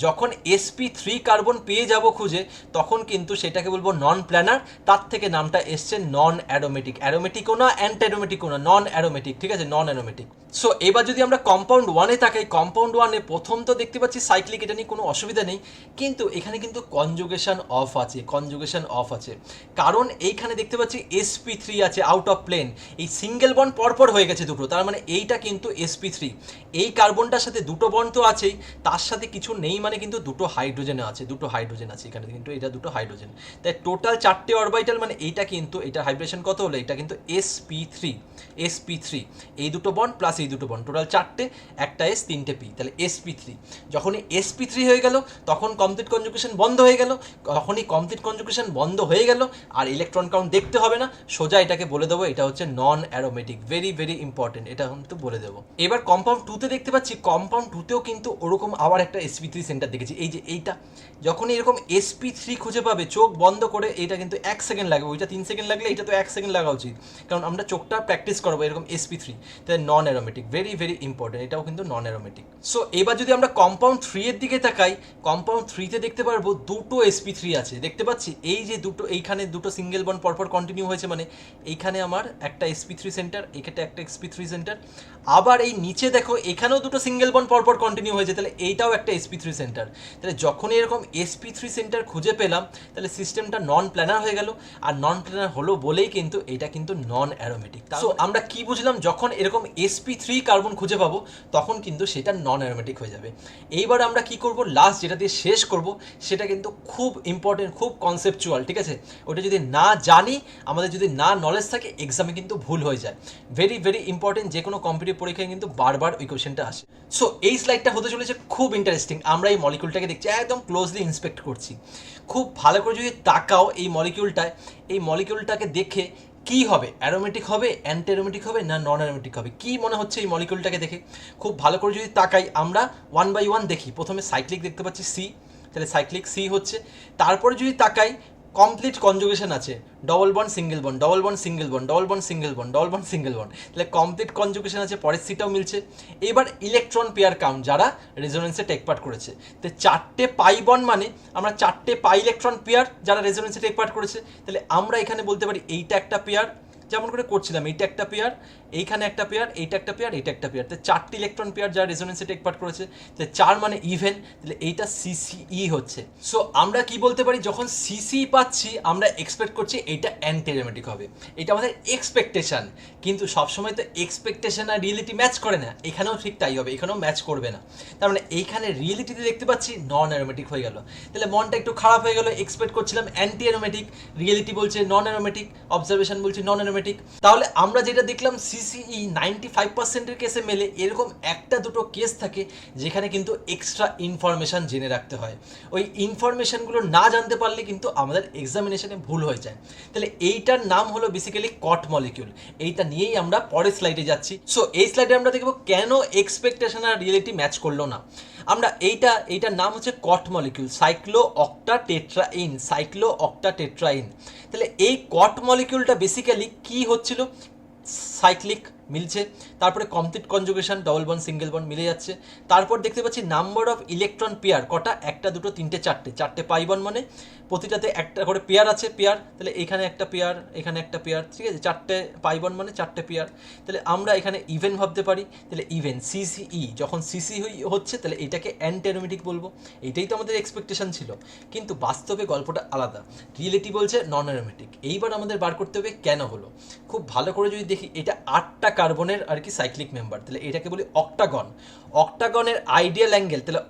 যখন sp3 কার্বন পেয়ে যাব খুঁজে তখন কিন্তু সেটাকে বলবো নন প্ল্যানার, তার থেকে নামটা এসছে নন অ্যারোমেটিক, অ্যারোমেটিকও না অ্যান্টি অ্যারোমেটিকও না, নন অ্যারোমেটিক, ঠিক আছে, নন অ্যারোমেটিক। সো এবার যদি আমরা কম্পাউন্ড 1-এ তাকাই, কম্পাউন্ড 1-এ প্রথম তো দেখতে পাচ্ছি সাইক্লিক, এটা নিয়ে কোনো অসুবিধা নেই, কিন্তু এখানে কিন্তু কনজুগেশন অফ আছে, কনজুগেশন অফ আছে, কারণ এইখানে দেখতে পাচ্ছি sp3 আছে আউট অফ প্লেন, এই সিঙ্গেল বন্ড পরপর হয়ে গেছে দুটো, তার মানে এইটা কিন্তু sp3, এই কার্বনটার সাথে দুটো বন্ড তো আছেই, তার সাথে কিছু নেই মানে কিন্তু দুটো হাইড্রোজেন আছে, দুটো হাইড্রোজেন আছে এখানে, কিন্তু এটা দুটো হাইড্রোজেন, তাই টোটাল 4টে অরবিটাল, মানে এইটা কিন্তু এটা হাইব্রেশন কত হলো, এটা কিন্তু sp3 এই দুটো বন্ড প্লাস এই দুটো বন্ড, টোটাল 4টে, একটা s 3টে p, তাহলে sp3। যখনই sp3 হয়ে গেল তখন কমপ্লিট কনজুগেশন বন্ধ হয়ে গেল, তখনই কমপ্লিট কনজুগেশন বন্ধ হয়ে গেল আর ইলেকট্রন কাউন্ট দেখতে হবে না, সোজা এটাকে বলে দেবো এটা হচ্ছে নন অ্যারোমেটিক। ভেরি ভেরি ইম্পর্টেন্ট, এটা কিন্তু বলে দেবো। এবার কম্পাউন্ড 2-তে দেখতে পাচ্ছি, কম্পাউন্ড 2-তেও কিন্তু ওরকম আবার একটা sp3 সেন্টার দেখেছি, এই যে এইটা, যখনই এরকম sp3 খুঁজে পাবে চোখ বন্ধ করে, এটা কিন্তু 1 সেকেন্ড লাগবে, ওইটা 3 সেকেন্ড লাগলে এটা তো 1 সেকেন্ড লাগা উচিত, কারণ আমরা চোখটা প্র্যাকটিস করবো এরকম sp3, তাই নন অ্যারোমেটিক, ভেরি ভেরি ইম্পর্টেন্ট, এটাও কিন্তু নন অ্যারোমেটিক। সো এবার যদি আমরা কম্পাউন্ড 3-এর দিকে তাকাই, কম্পাউন্ড 3-তে দেখতে পারবো দুটো sp3 আছে, দেখতে পাচ্ছি এই যে দুটো, এইখানে দুটো সিঙ্গেল বন্ড পরপর কন্টিনিউ হয়েছে, মানে এইখানে আমার একটা sp3 সেন্টার, এখানে একটা sp3 সেন্টার, আবার এই নিচে দেখো এখানেও দুটো সিঙ্গেল বন্ড পরপর কন্টিনিউ হয়েছে, তাহলে এইটাও একটা sp3 সেন্টার। তাহলে যখনই এরকম sp3 সেন্টার খুঁজে পেলাম তাহলে সিস্টেমটা নন প্ল্যানার হয়ে গেল, আর নন প্ল্যানার হলো বলেই কিন্তু এটা কিন্তু নন অ্যারোমেটিক। সো আমরা কি বুঝলাম, যখন এরকম sp3 কার্বন খুঁজে পাবো তখন কিন্তু সেটা নন অ্যারোমেটিক হয়ে যাবে। এইবার আমরা কি করব, লাস্ট যেটা দিয়ে শেষ করব সেটা কিন্তু খুব ইম্পর্টেন্ট, খুব কনসেপচুয়াল, ঠিক আছে, ওটা যদি না জানি, আমাদের যদি না নলেজ থাকে, এক্সামে কিন্তু ভুল হয়ে যায়। ভেরি ভেরি ইম্পর্টেন্ট, যে কোনো কম্পিটিটিভ পরীক্ষায় কিন্তু বারবার ওই কোশ্চেনটা আসে। সো এই স্লাইডটা হতে চলেছে খুব ইন্টারেস্টিং, আমরা এই মলিকিউলটাকে দেখছি, একদম ক্লোজলি ইন্সপেক্ট করছি, খুব ভালো করে যদি তাকাও এই মলিকিউলটায়, এই মলিকিউলটাকে দেখে কি হবে, অ্যারোমেটিক হবে, অ্যান্টি অ্যারোমেটিক হবে, না নন অ্যারোমেটিক হবে, কি মনে হচ্ছে এই মলিকিউলটাকে দেখে? খুব ভালো করে যদি তাকাই, আমরা 1 বাই 1 দেখি। প্রথমে সাইক্লিক দেখতে পাচ্ছি সি, তাহলে সাইক্লিক সি হচ্ছে, তারপরে যদি তাকাই কমপ্লিট কনজুগেশন আছে, double bond single bond, double bond single bond, double bond single bond, double bond single bond, তাহলে কমপ্লিট কনজুগেশন আছে, পরের সিটাও মিলছে। এবার ইলেকট্রন পেয়ার কাউন্ট যারা রেজোনেন্সে টেক পার্ট করেছে, তো 4টে পাই বন্ড মানে আমরা 4টে পাই ইলেকট্রন পেয়ার যারা রেজোনেন্সে টেক পার্ট করেছে, তাহলে আমরা এখানে বলতে পারি এইটা একটা পেয়ার, যেমন করে করছিলাম, এইটা একটা পেয়ার, এইখানে একটা পেয়ার, এইটা একটা পেয়ার, এইটা একটা পেয়ার, তো 4টি ইলেকট্রন পেয়ার যারা রেজোনেন্সে টেক পার্ট করেছে, তাহলে 4 মানে ইভেন, তাহলে এইটা সিসিই হচ্ছে। সো আমরা কি বলতে পারি, যখন সিসি পাচ্ছি আমরা এক্সপেক্ট করছি এইটা অ্যান্টি অ্যারোমেটিক হবে, এটা আমাদের এক্সপেকটেশন, কিন্তু সবসময় তো এক্সপেকটেশন আর রিয়েলিটি ম্যাচ করে না, এখানেও ঠিক তাই হবে, এখানেও ম্যাচ করবে না, তার মানে এইখানে রিয়েলিটিতে দেখতে পাচ্ছি নন অ্যারোমেটিক হয়ে গেল, তাহলে মনটা একটু খারাপ হয়ে গেল, এক্সপেক্ট করছিলাম অ্যান্টি অ্যারোমেটিক, রিয়েলিটি বলছে নন অ্যারোমেটিক, অবজারভেশন বলছে নন অ্যারোমেটিক, অ্যারোমেটিক। তাহলে আমরা যেটা দেখলাম সিসিই 95%-এর কেসে মেলে, এরকম একটা দুটো কেস থাকে যেখানে কিন্তু এক্সট্রা ইনফরমেশান জেনে রাখতে হয়। ওই ইনফরমেশানগুলো না জানতে পারলে কিন্তু আমাদের এক্সামিনেশনে ভুল হয়ে যায়। তাহলে এইটার নাম হলো বেসিক্যালি কট মলিকিউল। এইটা নিয়েই আমরা পরের স্লাইডে যাচ্ছি। সো এই স্লাইডে আমরা দেখব কেন এক্সপেকটেশন আর রিয়েলিটি ম্যাচ করলো না। আমরা এইটার নাম হচ্ছে কট মলিকিউল, সাইক্লোঅক্টাটেট্রাইন। তাহলে এই কট মলিকিউলটা বেসিক্যালি কি হচ্ছিল, সাইক্লিক মিলছে, তারপরে complete conjugation, double bond single bond মিলে যাচ্ছে। তারপর দেখতে পাচ্ছি নাম্বার অফ ইলেকট্রন পেয়ার কটা, একটা দুটো তিনটে চারটে পাই বন্ড, মানে প্রতিটাতে একটা করে পেয়ার আছে, পেয়ার। তাহলে এখানে একটা পেয়ার, এখানে একটা পেয়ার, ঠিক আছে, চারটে পাই বন্ড মানে চারটে পেয়ার। তাহলে আমরা এখানে ইভেন ভাবতে পারি। তাহলে ইভেন সিসিই যখন সিসি হচ্ছে তাহলে এটাকে অ্যান্টিঅ্যারোমেটিক বলবো। এইটাই তো আমাদের এক্সপেকটেশন ছিল, কিন্তু বাস্তবে গল্পটা আলাদা। রিয়েলিটি বলছে নন অ্যারোমেটিক। এইবার আমাদের বার করতে হবে কেন হলো। খুব ভালো করে যদি দেখি, এটা 8টা কার্বনের আর কি সাইক্লিক মেম্বার। তাহলে এটাকে বলি অক্টাগন। অক্টাগনের আইডিয়াল অ্যাঙ্গেল, তাহলে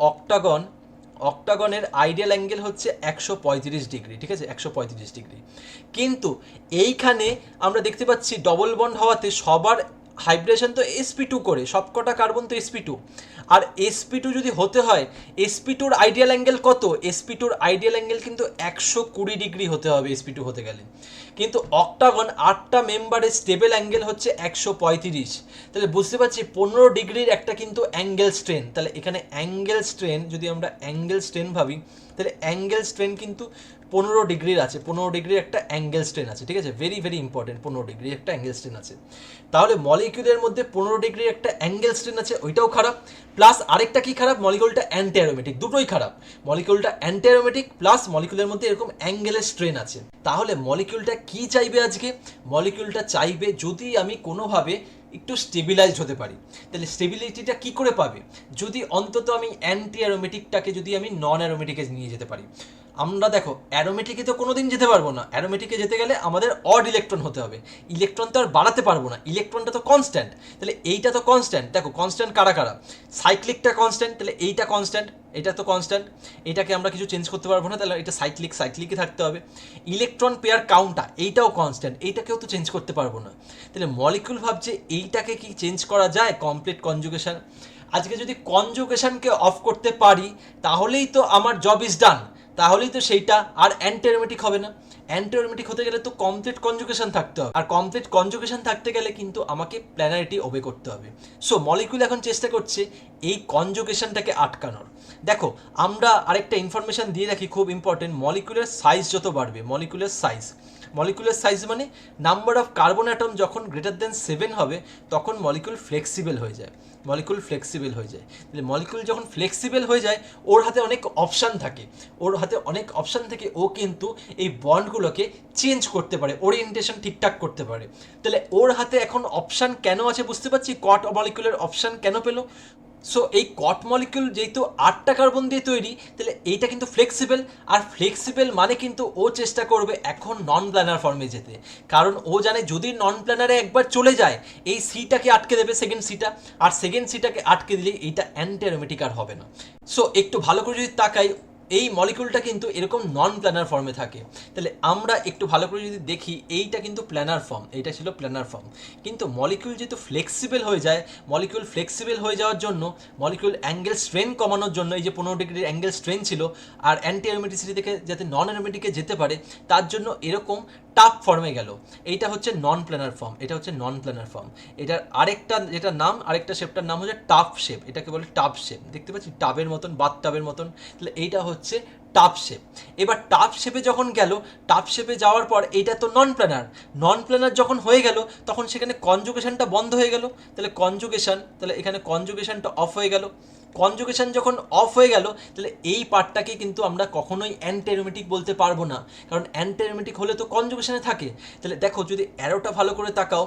অক্টাগনের আইডিয়াল অ্যাঙ্গেল হচ্ছে 135 ডিগ্রি, ঠিক আছে, 135 ডিগ্রি। কিন্তু এইখানে আমরা দেখতে পাচ্ছি ডবল বন্ড হওয়াতে সবার হাইব্রেশন তো sp2 করে, সবকটা কার্বন তো sp2। আর sp2 যদি হতে হয়, sp2-র আইডিয়াল অ্যাঙ্গেল কত? sp2-র আইডিয়াল অ্যাঙ্গেল কিন্তু 120 ডিগ্রি হতে হবে sp2 হতে গেলে। কিন্তু অক্টাগন 8টা মেম্বারের স্টেবল অ্যাঙ্গেল হচ্ছে 135। তাহলে বুঝতে পারছি 15 ডিগ্রির একটা কিন্তু অ্যাঙ্গেল স্ট্রেন। তাহলে এখানে অ্যাঙ্গেল স্ট্রেন, যদি আমরা অ্যাঙ্গেল স্ট্রেন ভাবি, তাহলে অ্যাঙ্গেল স্ট্রেন কিন্তু 15 ডিগ্রির আছে, 15 ডিগ্রির একটা অ্যাঙ্গেল স্ট্রেন আছে, ঠিক আছে, ভেরি ভেরি ইম্পর্টেন্ট, 15 ডিগ্রির একটা অ্যাঙ্গেল স্ট্রেন আছে। তাহলে মলিকিউলের মধ্যে 15 ডিগ্রির একটা অ্যাঙ্গেল স্ট্রেন আছে, ওইটাও খারাপ। প্লাস আরেকটা কি খারাপ, মলিকিউলটা অ্যান্টি অ্যারোমেটিক, দুটোই খারাপ। মলিকিউলটা অ্যান্টি অ্যারোমেটিক প্লাস মলিকিউলের মধ্যে এরকম অ্যাঙ্গেলের স্ট্রেন আছে। তাহলে মলিকিউলটা কি চাইবে আজকে? মলিকিউলটা চাইবে যদি আমি কোনোভাবে একটু স্টেবিলাইজড হতে পারি। তাহলে স্টেবিলিটিটা কি করে পাবে? যদি অন্তত আমি অ্যান্টি অ্যারোমেটিকটাকে যদি আমি নন অ্যারোমেটিকে নিয়ে যেতে পারি। আমরা দেখো অ্যারোমেটিকে তো কোনোদিন যেতে পারবো না, অ্যারোমেটিকে যেতে গেলে আমাদের অড ইলেকট্রন হতে হবে। ইলেকট্রন তো আর বাড়াতে পারবো না, ইলেকট্রনটা তো কনস্ট্যান্ট। তাহলে এইটা তো কনস্ট্যান্ট, দেখো কনস্ট্যান্ট কারা কারা, সাইক্লিকটা কনস্ট্যান্ট, তাহলে এইটা কনস্ট্যান্ট, এটা তো কনস্ট্যান্ট, এটাকে আমরা কিছু চেঞ্জ করতে পারবো না, তাহলে এটা সাইক্লিকই থাকতে হবে। ইলেকট্রন পেয়ার কাউন্টটা এইটাও কনস্ট্যান্ট, এইটাকেও তো চেঞ্জ করতে পারবো না। তাহলে মলিকিউল ভাবছে এইটাকে কি চেঞ্জ করা যায়? Complete conjugation. আজকে যদি কনজুগেশনকে অফ করতে পারি তাহলেই তো আমার জব ইজ ডান, তাহলেই তো সেইটা আর অ্যান্টি অ্যারোমেটিক হবে না। অ্যান্টি অ্যারোমেটিক হতে গেলে তো কমপ্লিট কনজুগেশন থাকতে হবে, আর কমপ্লিট কনজুগেশন থাকতে গেলে কিন্তু আমাকে প্ল্যানারিটি ওবে করতে হবে। সো মলিকিউল এখন চেষ্টা করছে এই কনজুগেশনটাকে আটকানোর। দেখো আমরা আরেকটা ইনফরমেশন দিয়ে রাখি, খুব ইম্পর্টেন্ট, মলিকিউলের সাইজ যত বাড়বে, মলিকিউলের সাইজ মানে নাম্বার অফ কার্বন অ্যাটম যখন গ্রেটার দেন 7 হবে তখন মলিকিউল ফ্লেক্সিবল হয়ে যায়। তাহলে মলিকিউল যখন ফ্লেক্সিবল হয়ে যায় ওর হাতে অনেক অপশান থাকে, ও কিন্তু এই বন্ডগুলোকে চেঞ্জ করতে পারে, ওরিয়েন্টেশন ঠিকঠাক করতে পারে। তাহলে ওর হাতে এখন অপশান কেন আছে বুঝতে পারছি, কট মলিকিউলের অপশান কেন পেলো। সো এই কট মলিকিউল যেহেতু 8টা কার্বন দিয়ে তৈরি, তাহলে এইটা কিন্তু ফ্লেক্সিবল, আর ফ্লেক্সিবল মানে কিন্তু ও চেষ্টা করবে এখন নন প্ল্যানার ফর্মে যেতে। কারণ ও জানে যদি নন প্ল্যানারে একবার চলে যায় এই সিটাকে আটকে দেবে সেকেন্ড সিটা, আর সেকেন্ড সিটাকে আটকে দিলে এইটা অ্যান্টি অ্যারোমেটিক আর হবে না। সো একটু ভালো করে যদি তাকাই, এই মলিকিউলটা কিন্তু এরকম নন প্ল্যানার ফর্মে থাকে। তাহলে আমরা একটু ভালো করে যদি দেখি, এইটা কিন্তু প্ল্যানার ফর্ম, এইটা ছিল প্ল্যানার ফর্ম। কিন্তু মলিকিউল যেহেতু ফ্লেক্সিবল হয়ে যাওয়ার জন্য মলিকিউল অ্যাঙ্গেল স্ট্রেন কমানোর জন্য, এই যে 15 ডিগ্রির অ্যাঙ্গেল স্ট্রেন ছিল, আর অ্যান্টি অ্যারোমেটিসিটি থেকে যাতে নন অ্যারোমেটিকে যেতে পারে তার জন্য এরকম টাফ ফর্মে গেল। এইটা হচ্ছে নন প্ল্যানার ফর্ম। এটার আরেকটা শেপটার নাম হচ্ছে টাফ শেপ, এটাকে বলে টাফ শেপ। দেখতে পাচ্ছি টাবের মতন, বাথটাবের মতন। তাহলে এইটা হচ্ছে টাফ শেপ। এবার টাফ শেপে যখন গেল, টাফ শেপে যাওয়ার পর এইটা তো নন প্ল্যানার যখন হয়ে গেল তখন সেখানে কনজুগেশনটা বন্ধ হয়ে গেল। তাহলে এখানে কনজুগেশনটা অফ হয়ে গেল। কনজুগেশন যখন অফ হয়ে গেল তাহলে এই পার্টটাকে কিন্তু আমরা কখনোই অ্যান্টি অ্যারোমেটিক বলতে পারবো না, কারণ অ্যান্টি অ্যারোমেটিক হলে তো কনজুগেশনে থাকে। তাহলে দেখো যদি অ্যারোটা ভালো করে তাকাও,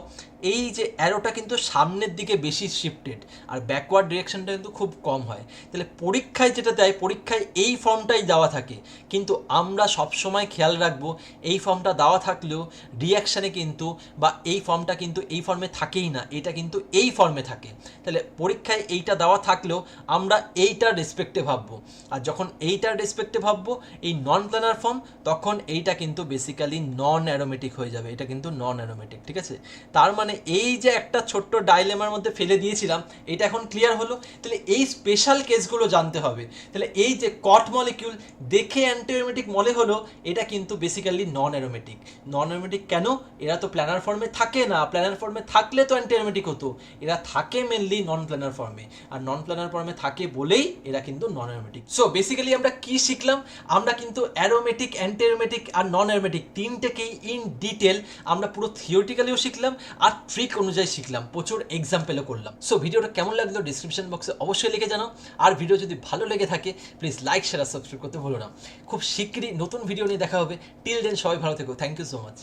এই যে অ্যারোটা কিন্তু সামনের দিকে বেশি শিফটেড, আর ব্যাকওয়ার্ড ডিরেকশনটা কিন্তু খুব কম হয়। তাহলে পরীক্ষায় যেটা দেয়, পরীক্ষায় এই ফর্মটাই দেওয়া থাকে, কিন্তু আমরা সবসময় খেয়াল রাখবো এই ফর্মটা দেওয়া থাকলেও রিয়াকশানে কিন্তু বা এই ফর্মটা কিন্তু এই ফর্মে থাকেই না, এটা কিন্তু এই ফর্মে থাকে। তাহলে পরীক্ষায় এইটা দেওয়া থাকলেও আমরা এইটার রেসপেক্টে ভাববো। আর যখন এইটার রেসপেক্টে ভাববো এই নন প্ল্যানার ফর্ম, তখন এইটা কিন্তু বেসিক্যালি নন অ্যারোমেটিক হয়ে যাবে, এটা কিন্তু নন অ্যারোমেটিক, ঠিক আছে? তার মানে এই যে একটা ছোট্ট ডাইলেমার মধ্যে ফেলে দিয়েছিলাম, এটা এখন ক্লিয়ার হলো। তাহলে এই স্পেশাল কেসগুলো জানতে হবে। তাহলে এই যে কট মলিকিউল দেখে অ্যান্টি অ্যারোমেটিক মনে হলো, এটা কিন্তু বেসিক্যালি নন অ্যারোমেটিক। নন অ্যারোমেটিক কেন? এরা তো প্ল্যানার ফর্মে থাকে না, প্ল্যানার ফর্মে থাকলে তো অ্যান্টি অ্যারোমেটিক হতো। এরা থাকে মেনলি নন প্ল্যানার ফর্মে, আর নন প্ল্যানার ফর্মে থাকে বলেই এরা কিন্তু নন অ্যারোমেটিক। সো বেসিক্যালি আমরা কি শিখলাম? আমরা কিন্তু অ্যারোমেটিক, অ্যান্টি অ্যারোমেটিক আর নন অ্যারোমেটিক তিনটেকেই ইন ডিটেল আমরা পুরো থিওরিটিক্যালিও শিখলাম আর ট্রিক অনুযায়ী শিখলাম, প্রচুর এক্সাম্পলও করলাম। সো ভিডিওটা কেমন লাগলো ডিসক্রিপশন বক্সে অবশ্যই লিখে জানাও। আর ভিডিও যদি ভালো লেগে থাকে প্লিজ লাইক, শেয়ার আর সাবস্ক্রাইব করতে ভুলো না। খুব শীঘ্রই নতুন ভিডিও নিয়ে দেখা হবে। টিল দেন সবাই ভালো থেকো। Thank you so much.